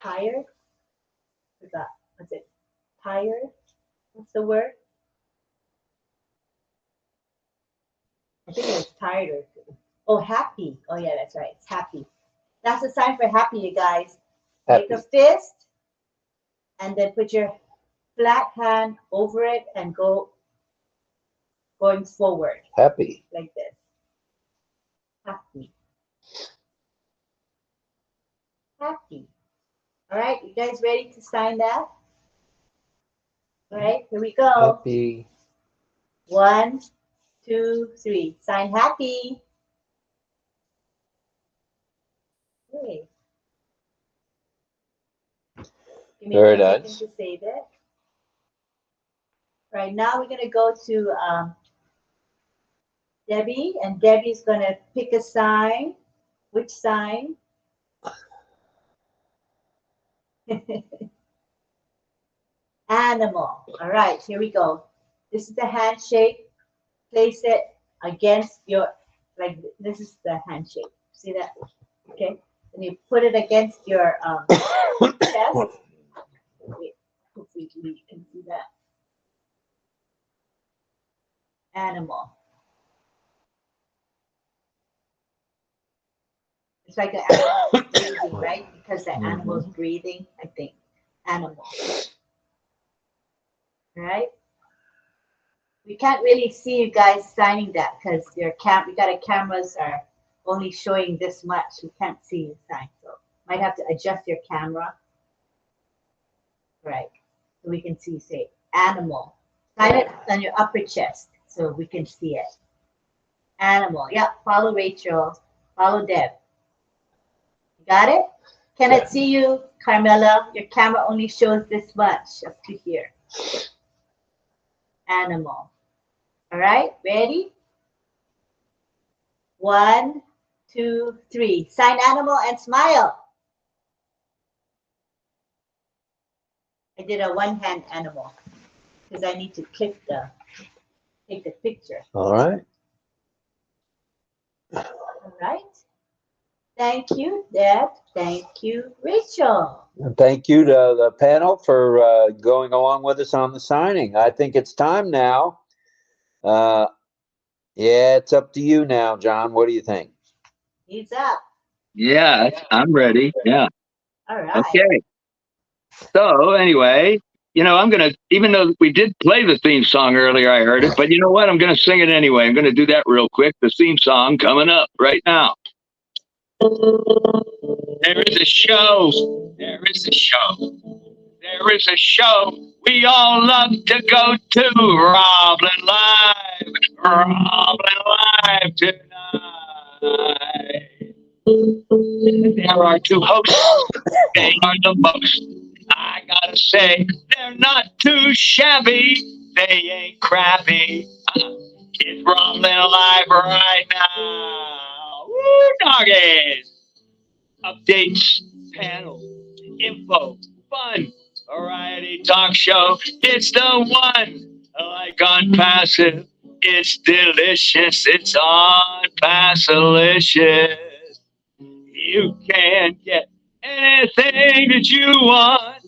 S2: Tired? Forgot. What's it? Tired? What's the word? I think it was tired or oh, happy. Oh yeah, that's right. It's happy. That's a sign for happy, you guys.
S1: Happy.
S2: Make a fist and then put your flat hand over it and going forward.
S1: Happy.
S2: Like this. Happy. Happy. All right, you guys ready to sign that? All right, here we go.
S1: Happy.
S2: 1, 2, 3. Sign happy. Okay. Give me
S1: Very
S2: 1 second
S1: nice.
S2: to save it. Right now we're gonna go to Debbie, and Debbie's gonna pick a sign. Which sign? Animal. All right, here we go. This is the handshake. Place it against your, like this is the handshake. See that? Okay. And you put it against your chest. Wait, hopefully you can see that. Animal. It's like an animal breathing, right? Because the animal's breathing, I think. Animal. All right? We can't really see you guys signing that because we got our cameras are only showing this much. We can't see you sign, so might have to adjust your camera. Right. So we can see, say, animal. Sign it on your upper chest so we can see it. Animal. Yeah, follow Rachel. Follow Deb. Got it? Cannot see you, Carmela. Your camera only shows this much up to here. Animal. All right, ready? 1, 2, 3. Sign animal and smile. I did a one-hand animal because I need to take the picture.
S1: All right.
S2: All right. Thank you, Deb. Thank you, Rachel.
S1: And thank you to the panel for going along with us on the signing. I think it's time now. Yeah, it's up to you now, John. What do you think?
S2: He's up.
S7: Yeah, I'm ready. Yeah.
S2: All right.
S7: Okay. So anyway, I'm going to, even though we did play the theme song earlier, I heard it, but you know what? I'm going to sing it anyway. I'm going to do that real quick. The theme song coming up right now. There is a show. There is a show. There is a show we all love to go to. RobLynn Live. RobLynn Live tonight. There are two hosts. They are the most. I gotta say, they're not too shabby. They ain't crappy. It's RobLynn Live right now. Woo, doggies! Updates, panel, info, fun, variety talk show. It's the one. Like ONPASSIVE, it's delicious. It's ONPASSIVE. You can get anything that you want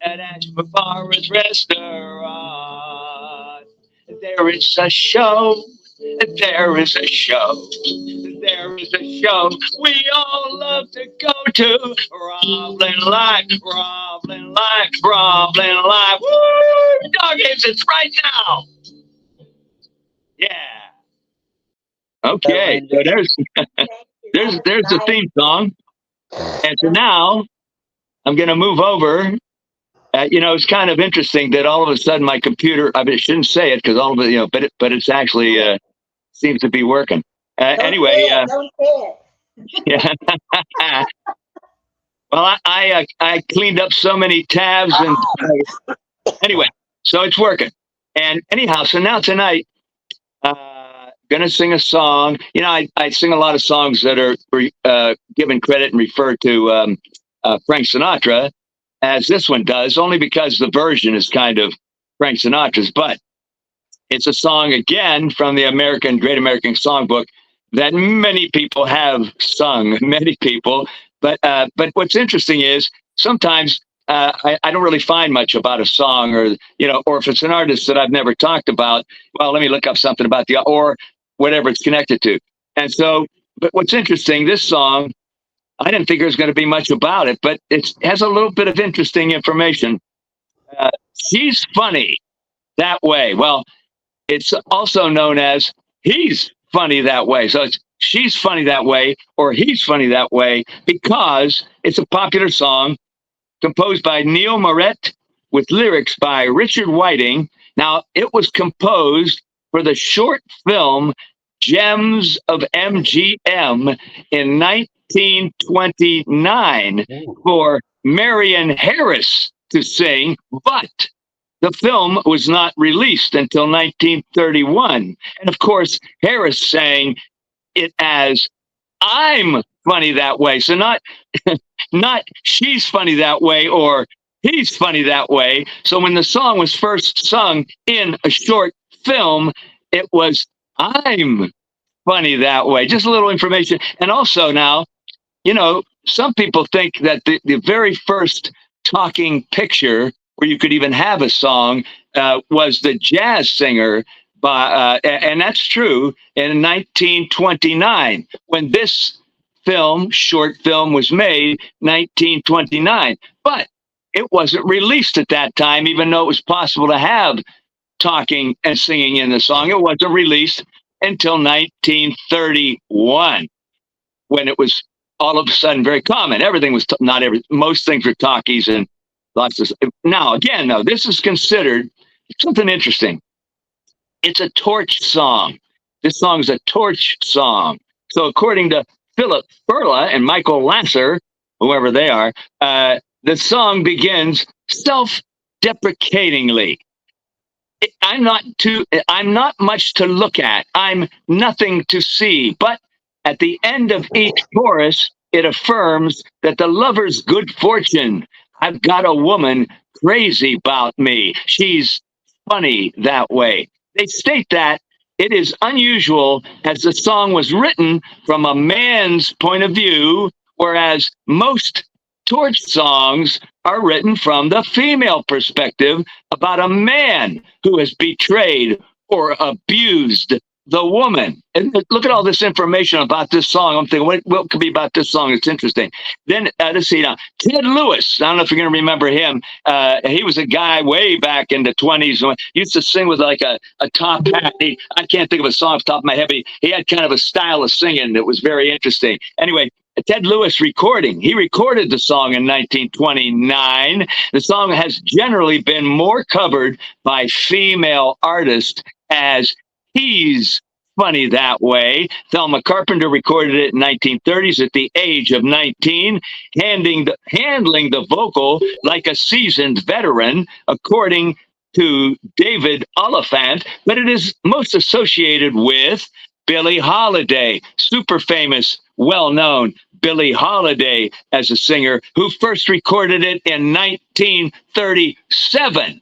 S7: at ~𝗪𝗱 restaurant. There is a show. There is a show. There is a show we all love to go to. RobLynn Live. RobLynn Live. RobLynn Live. Woo! Doggies, it's right now. Yeah. Okay. So there's the theme song. And so now I'm going to move over. It's kind of interesting that all of a sudden my computer, I shouldn't say it because all of it, but it's actually seems to be working. Anyway.
S2: Don't say it.
S7: Yeah. Well, I cleaned up so many tabs and anyway, so it's working. And anyhow, so now tonight, gonna sing a song. I sing a lot of songs that are given credit and refer to Frank Sinatra, as this one does, only because the version is kind of Frank Sinatra's, but it's a song again from the Great American Songbook that many people have sung, many people. But what's interesting is sometimes I don't really find much about a song, or if it's an artist that I've never talked about, well, let me look up something about or whatever it's connected to. And so, but what's interesting, this song, I didn't think there was going to be much about it, but it has a little bit of interesting information. She's funny that way. Well, it's also known as he's funny that way. So it's she's funny that way or he's funny that way because it's a popular song composed by Neil Moret with lyrics by Richard Whiting. Now, it was composed for the short film Gems of MGM in 1929 for Marion Harris to sing, but the film was not released until 1931. And of course, Harris sang it as I'm funny that way. So not she's funny that way or he's funny that way. So when the song was first sung in a short film, it was I'm funny that way. Just a little information. And also now, some people think that the very first talking picture where you could even have a song was the jazz singer and that's true, in 1929 when this short film was made, 1929. But it wasn't released at that time, even though it was possible to have talking and singing in the song. It wasn't released until 1931 when it was all of a sudden very common. Everything was most things were talkies and lots of. Now again, though, this is considered something interesting. It's a torch song. This song is a torch song. So according to Philip Furla and Michael Lasser, whoever they are, the song begins self-deprecatingly. I'm not much to look at. I'm nothing to see. But at the end of each chorus, it affirms that the lover's good fortune. I've got a woman crazy about me. She's funny that way. They state that It is unusual as the song was written from a man's point of view, whereas most torch songs are written from the female perspective about a man who has betrayed or abused the woman. And look at all this information about this song. I'm thinking, what could be about this song? It's interesting. Then, let's see now. Ted Lewis, I don't know if you're going to remember him. He was a guy way back in the 20s. Used to sing with like a top hat. I can't think of a song off the top of my head, but he had kind of a style of singing that was very interesting. Anyway, Ted Lewis recording. He recorded the song in 1929. The song has generally been more covered by female artists as He's Funny That Way. Thelma Carpenter recorded it in 1930s at the age of 19, handling the vocal like a seasoned veteran, according to David Oliphant, but it is most associated with Billie Holiday, super famous, well-known Billie Holiday as a singer, who first recorded it in 1937.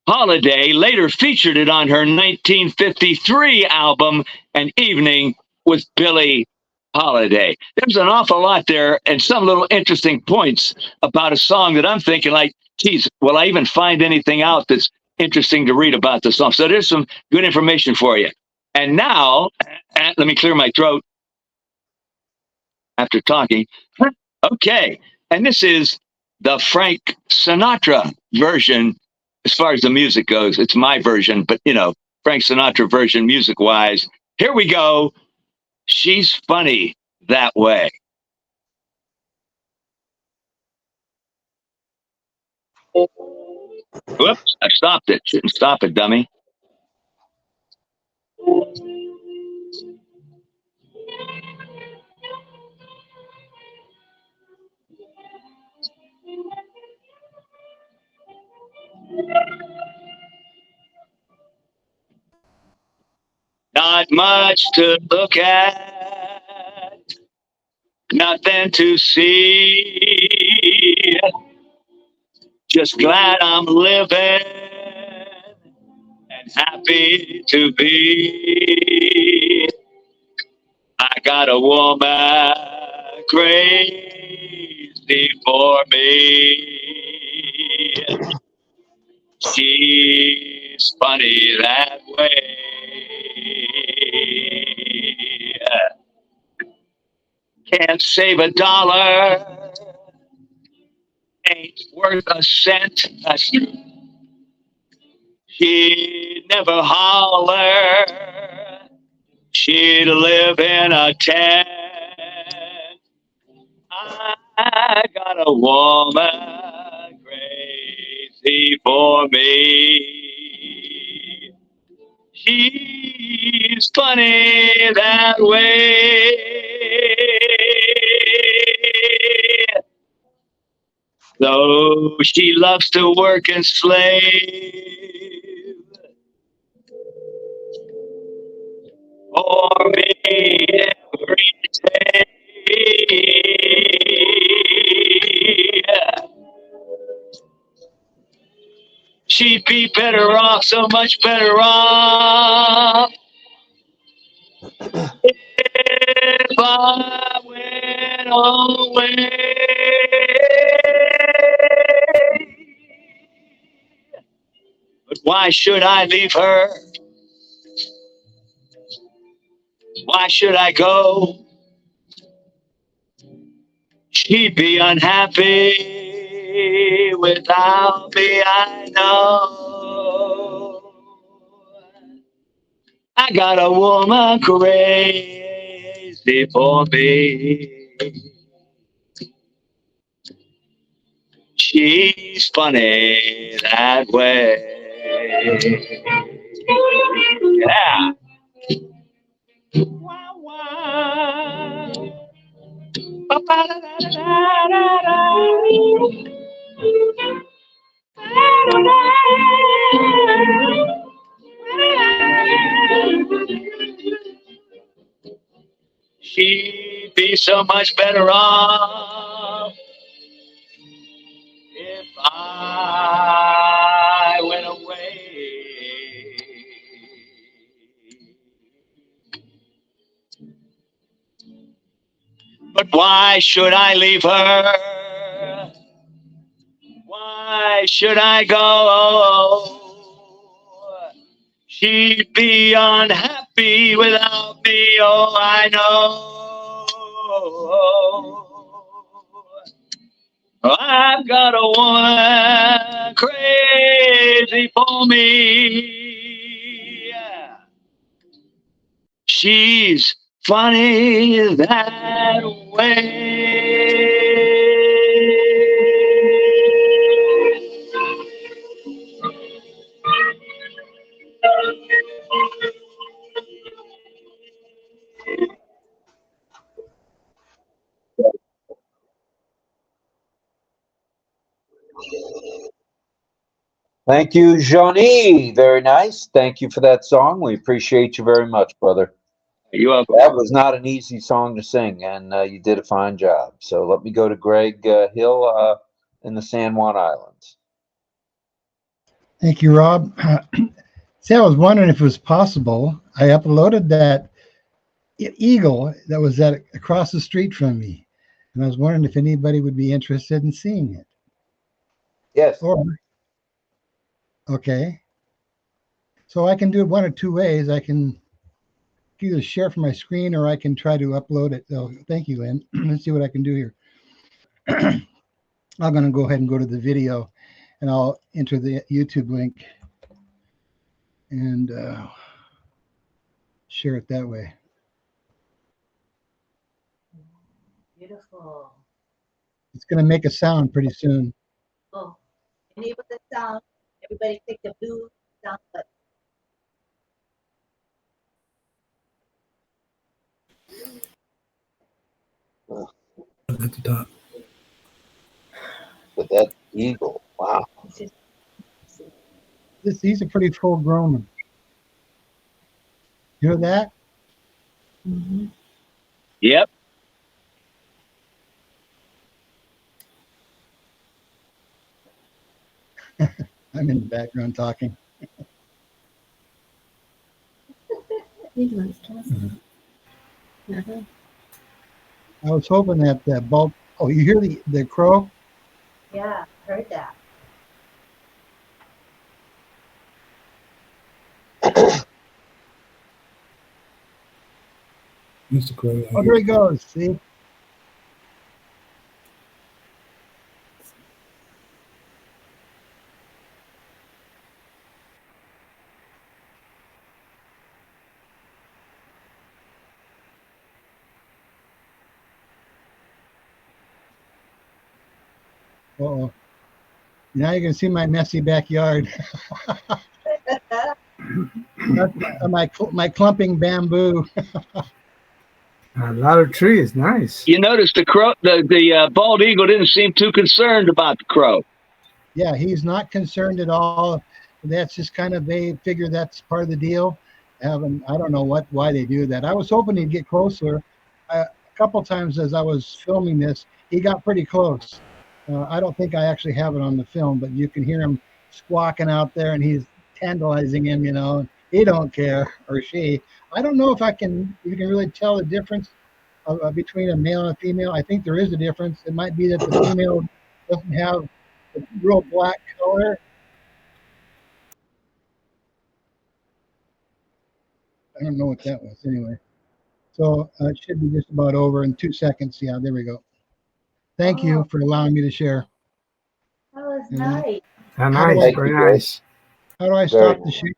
S7: Holiday later featured it on her 1953 album, An Evening with Billie Holiday. There's an awful lot there and some little interesting points about a song that I'm thinking like, geez, will I even find anything out that's interesting to read about the song? So there's some good information for you. And now, let me clear my throat after talking. Okay, and this is the Frank Sinatra version. As far as the music goes, it's my version, but Frank Sinatra version music-wise. Here we go. She's Funny That Way. Whoops, I stopped it. Shouldn't stop it, dummy. Not much to look at, nothing to see. Just glad I'm living and happy to be. I got a woman crazy for me. She's funny that way. Can't save a dollar, ain't worth a cent. That's true. She'd never holler, she'd live in a tent. I got a woman crazy for me. She's funny that way. Though she loves to work and slave for me every day. She'd be better off, so much better off, if I went away. But why should I leave her? Why should I go? She'd be unhappy without me, I know. I got a woman crazy for me. She's funny that way. Yeah. Wow, wow. She'd be so much better off if I went away. But why should I leave her? Why should I go? She'd be unhappy without me, oh, I know. I've got a woman crazy for me. She's funny that way.
S1: Thank you, Johnny. Very nice. Thank you for that song. We appreciate you very much, brother.
S7: You're welcome.
S1: That was not an easy song to sing, and you did a fine job. So let me go to Greg Hill in the San Juan Islands.
S8: Thank you, Rob. See, I was wondering if it was possible. I uploaded that eagle that was across the street from me, and I was wondering if anybody would be interested in seeing it.
S1: Yes.
S8: Okay. So I can do it one of two ways. I can either share from my screen or I can try to upload it. So thank you, Lynn. Let's see what I can do here. I'm going to go ahead and go to the video, and I'll enter the YouTube link and share it that way.
S2: Beautiful.
S8: It's going to make a sound pretty soon.
S2: Oh, enable the sound. Everybody click the blue sound button.
S9: At the top.
S1: But that eagle, wow.
S8: These are pretty full grown. You hear that?
S2: Mm-hmm.
S7: Yep.
S8: I'm in the background talking. I was hoping that the bulb. Oh, you hear the crow?
S2: Yeah, heard that.
S9: Mr. Crow.
S8: Oh, there he goes. See? Uh-oh. Now you can see my messy backyard. my clumping bamboo.
S4: A lot of trees, nice.
S7: You notice the crow, the bald eagle didn't seem too concerned about the crow.
S8: Yeah, he's not concerned at all. That's just kind of, they figure that's part of the deal. I don't know why they do that. I was hoping he'd get closer. A couple times as I was filming this, he got pretty close. I don't think I actually have it on the film, but you can hear him squawking out there, and he's tantalizing him, you know. He don't care, or she. I don't know if you can really tell the difference between a male and a female. I think there is a difference. It might be that the female doesn't have a real black color. I don't know what that was anyway. So it should be just about over in 2 seconds. Yeah, there we go. Thank you for allowing me to share.
S2: That was nice.
S4: Nice, very nice.
S8: How do I stop the share?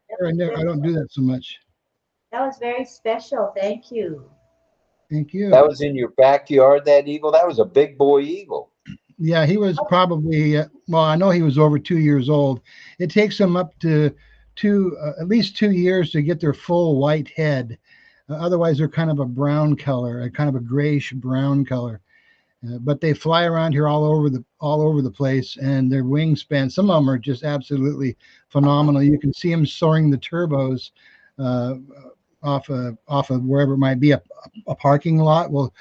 S8: I don't do that so much.
S2: That was very special. Thank you.
S8: Thank you.
S1: That was in your backyard, that eagle? That was a big boy eagle.
S8: Yeah, he was probably, well, I know he was over 2 years old. It takes them up to at least 2 years to get their full white head. Otherwise, they're kind of a brown color, kind of a grayish brown color. But they fly around here all over the place, and their wingspan, some of them are just absolutely phenomenal. You can see them soaring the turbos off of wherever it might be. A parking lot will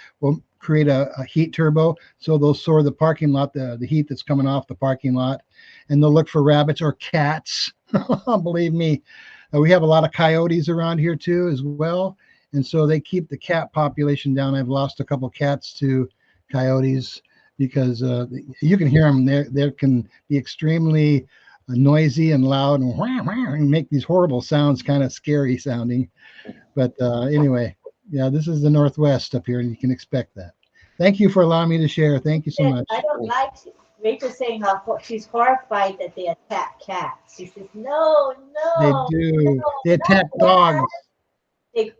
S8: create a heat turbo, so they'll soar the parking lot, the heat that's coming off the parking lot, and they'll look for rabbits or cats. Believe me, we have a lot of coyotes around here too as well, and so they keep the cat population down. I've lost a couple cats to coyotes because you can hear them. They can be extremely noisy and loud and make these horrible sounds, kind of scary sounding. But anyway, yeah, this is the Northwest up here, and you can expect that. Thank you for allowing me to share. Thank you so much.
S2: I don't like Rachel saying how she's horrified that they attack cats. She says, no,
S8: They
S2: no.
S8: do.
S2: No,
S8: They attack
S2: not
S8: dogs.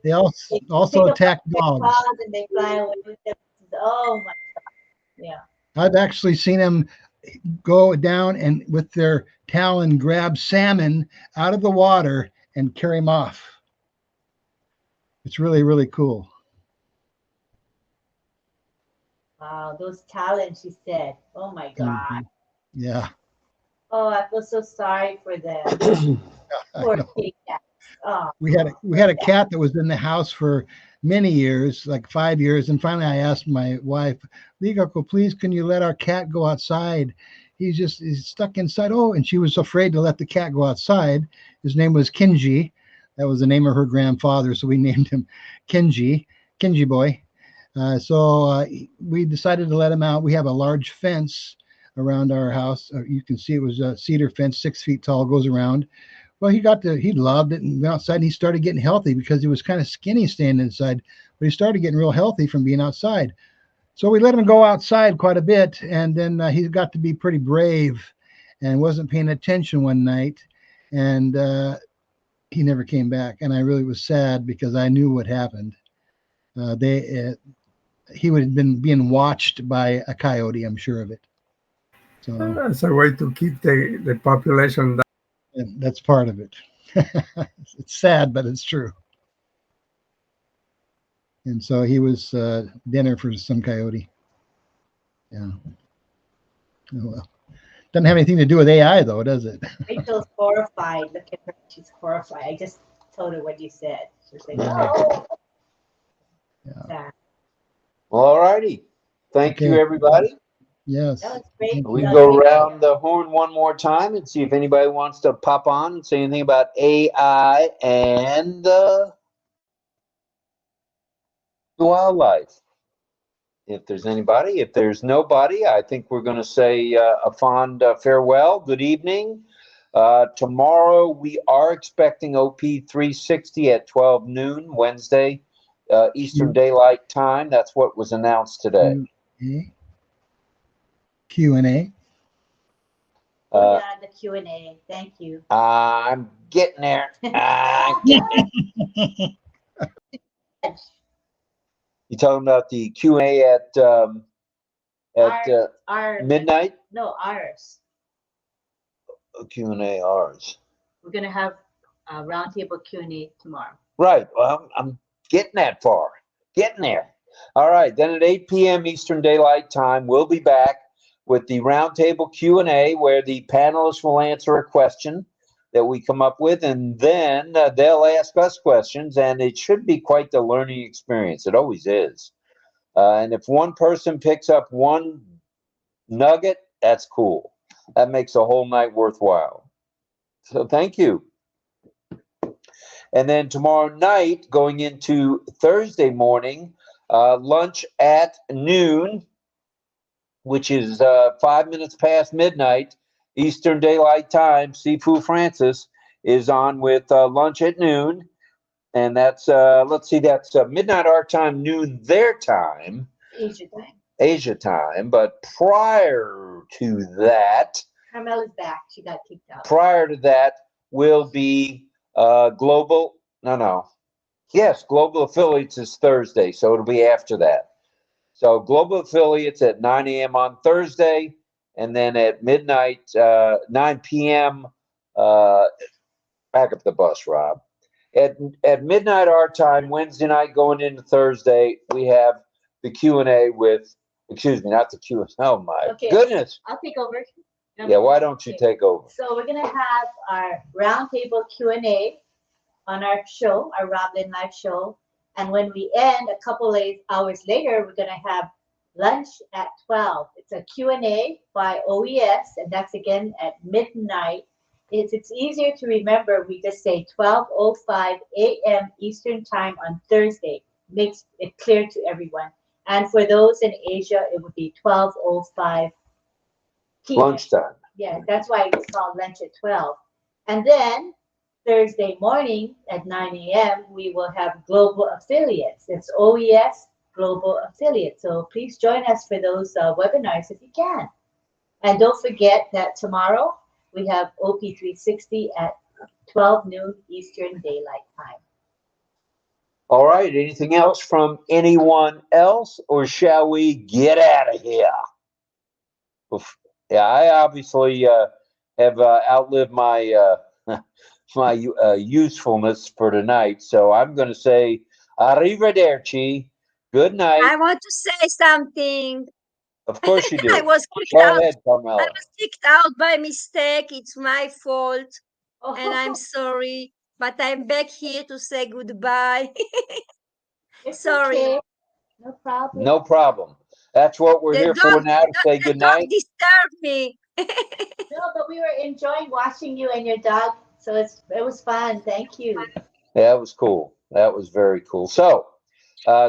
S2: They
S8: also
S2: pick
S8: attack
S2: up their
S8: dogs.
S2: claws and they fly away with them. Oh my God. Yeah.
S8: I've actually seen them go down and with their talon grab salmon out of the water and carry them off. It's really, really cool.
S2: Wow, those talents, she said. Oh my God.
S8: Yeah.
S2: Oh, I feel so sorry for them. Poor kitty cats. Oh.
S8: We had a cat that was in the house for many years, like 5 years, and finally I asked my wife, "Ligako, please, can you let our cat go outside? He's stuck inside." Oh, and she was afraid to let the cat go outside. His name was Kenji. That was the name of her grandfather, so we named him Kenji boy. So we decided to let him out. We have a large fence around our house. You can see it was a cedar fence, 6 feet tall, goes around. Well, he loved it and went outside, and he started getting healthy because he was kind of skinny staying inside, but he started getting real healthy from being outside. So we let him go outside quite a bit, and then he got to be pretty brave and wasn't paying attention one night, and he never came back. And I really was sad because I knew what happened. He would have been being watched by a coyote, I'm sure of it. So
S4: that's a way to keep the population down.
S8: That's part of it. It's sad, but it's true. And so he was dinner for some coyote. Yeah. Oh, well. Doesn't have anything to do with AI, though, does it?
S2: Rachel's horrified. Look at her. She's horrified. I just told her what you said. She's like,
S8: Yeah.
S2: no.
S8: Yeah.
S1: All righty. Thank you, everybody.
S8: Yes.
S2: That was great.
S1: We go around the horn one more time and see if anybody wants to pop on and say anything about AI and wildlife. If there's anybody, if there's nobody, I think we're going to say a fond farewell. Good evening. Tomorrow we are expecting OP 360 at 12 noon, Wednesday, Eastern Daylight Time. That's what was announced today.
S8: Q&A.
S2: Yeah, the Q&A. Thank you.
S1: I'm getting there. I'm getting there. You talking about the Q&A at midnight?
S2: No, ours.
S1: Q&A ours.
S2: We're gonna have a roundtable Q&A tomorrow.
S1: Right. Well, I'm getting that far. Getting there. All right. Then at 8 p.m. Eastern Daylight Time, we'll be back with the roundtable Q&A, where the panelists will answer a question that we come up with, and then they'll ask us questions, and it should be quite the learning experience. It always is. And if one person picks up one nugget, that's cool. That makes the whole night worthwhile. So thank you. And then tomorrow night, going into Thursday morning, lunch at noon, which is 5 minutes past midnight, Eastern Daylight Time. Sifu Francis is on with lunch at noon. And that's, let's see, that's midnight our time, noon their time.
S2: Asia time.
S1: Asia time. But prior to that.
S2: Carmela's back. She got kicked out.
S1: Prior to that will be Global. Yes, Global Affiliates is Thursday. So it'll be after that. So Global Affiliates at 9 a.m. on Thursday. And then at midnight, 9 p.m., back up the bus, Rob. At midnight our time, Wednesday night going into Thursday, we have the Q&A with, excuse me, not the Q&A. Oh, my goodness.
S2: I'll take over.
S1: Yeah, why don't you take over?
S2: So we're going to have our roundtable Q&A on our show, our RobLynn Live show. And when we end, a couple of hours later, we're going to have lunch at 12. It's a Q&A by OES, and that's again at midnight it's easier to remember, we just say 12:05 a.m. Eastern Time on Thursday. Makes it clear to everyone. And for those in Asia, it would be 12:05 p.m.
S1: Lunchtime.
S2: Yeah, that's why it's called lunch at 12. And then Thursday morning at 9 a.m., we will have global affiliates. It's OES Global Affiliates. So please join us for those webinars if you can. And don't forget that tomorrow we have OP360 at 12 noon Eastern Daylight Time.
S1: All right. Anything else from anyone else, or shall we get out of here? Yeah, I obviously have outlived my my usefulness for tonight, so I'm going to say arrivederci. Good night.
S10: I want to say something.
S1: Of course you do.
S10: I was kicked
S1: Go
S10: out.
S1: ahead, Carmela.
S10: I was kicked out by mistake. It's my fault, and I'm sorry. But I'm back here to say goodbye. Sorry.
S2: Okay. No problem.
S1: No problem. That's what we're here for now, to say good night.
S10: Don't disturb me.
S2: No, but we were enjoying watching you and your dog, so it was fun. Thank you.
S1: That was cool. That was very cool. So,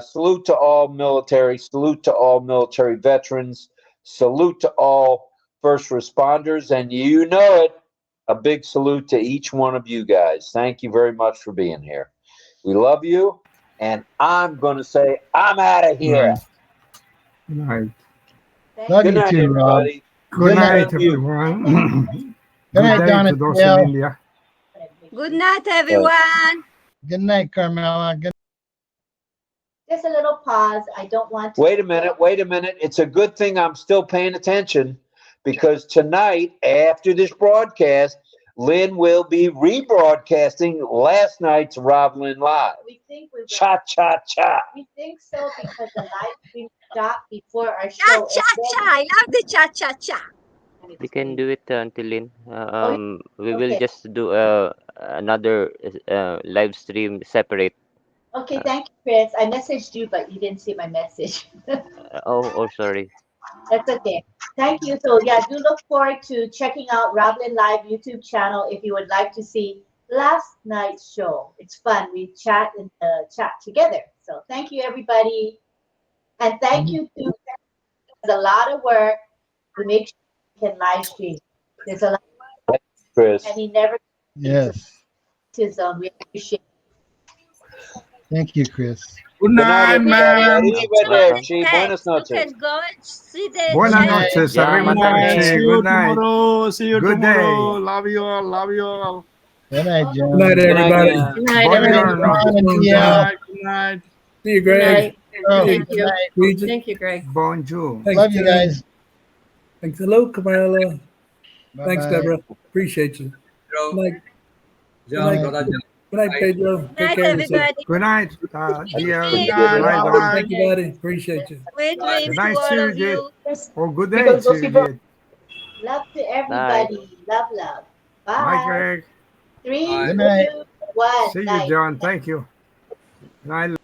S1: salute to all military, salute to all military veterans, salute to all first responders, and you know it, a big salute to each one of you guys. Thank you very much for being here. We love you, and I'm going to say I'm out of here.
S4: Good night.
S8: Love
S1: Good
S8: you
S1: night,
S8: too, Rob.
S1: everybody.
S4: Good night,
S1: Thank you.
S4: everyone.
S8: Good night,
S4: Good day to those in
S8: Donatello.
S4: India.
S10: Good night, everyone.
S8: Good night, Carmela. Good
S2: Just a little pause. I don't want to.
S1: Wait a minute. Wait a minute. It's a good thing I'm still paying attention, because tonight, after this broadcast, Lynn will be rebroadcasting last night's RobLynn Live.
S2: We think we will.
S1: Cha, cha, cha.
S2: We think so because the live stream stopped before our
S10: Cha
S2: show.
S10: cha cha. I love the cha cha cha.
S5: We can do it until Lynn. We will
S2: Okay.
S5: just do another live stream separate.
S2: Okay, thank you, Chris. I messaged you, but you didn't see my message.
S5: Oh, sorry.
S2: That's okay. Thank you. So yeah, do look forward to checking out RobLynn Live YouTube channel if you would like to see last night's show. It's fun. We chat in the chat together. So thank you, everybody. And thank you to, there's a lot of work to make sure we can live stream. There's a lot of work,
S1: Chris.
S2: and he never
S8: Yes.
S2: his own. We appreciate it.
S8: Thank you, Chris.
S6: Good night, ma'am.
S1: Arrivederci. Buenas
S10: You
S1: noches.
S10: can go and see the
S4: Buenas
S10: chat.
S4: noches.
S5: Yeah,
S4: Arrivederci.
S6: See you
S4: Good night.
S6: tomorrow. See you
S4: Good
S6: tomorrow.
S4: day.
S6: Love you all. Love you all.
S8: Good night, John.
S9: Good night, everybody.
S6: Good night,
S4: Buongiorno.
S8: Ron and
S6: Good
S8: DL.
S6: night. Good night.
S9: See you, Greg.
S8: Oh,
S9: Thank
S8: good night.
S9: Regis.
S11: Thank you, Greg.
S4: Bonjour.
S9: Thanks,
S8: Love you
S9: Jen.
S8: guys.
S9: Thanks. Hello, Kamala.
S8: Bye-bye.
S9: Thanks, Deborah. Appreciate you. Good night.
S12: John,
S9: Good night.
S12: brother John.
S9: Good night, Pedro.
S10: Good
S9: Take
S10: night,
S9: care of yourself.
S10: everybody.
S4: Good night, dear.
S10: Good
S4: Good night, Don.
S9: Thank you, buddy. Appreciate you.
S10: Sweet dreams
S4: Good
S10: to
S4: night,
S10: all of
S4: Sirjit.
S10: you.
S4: Oh, good day, Sirjit.
S2: Love to everybody. Love, love.
S4: Bye,
S2: Bye.
S4: Greg.
S2: 3,
S12: Bye.
S8: Good night.
S2: 2, 1.
S4: See you,
S2: Night.
S4: John. Thank you. Night.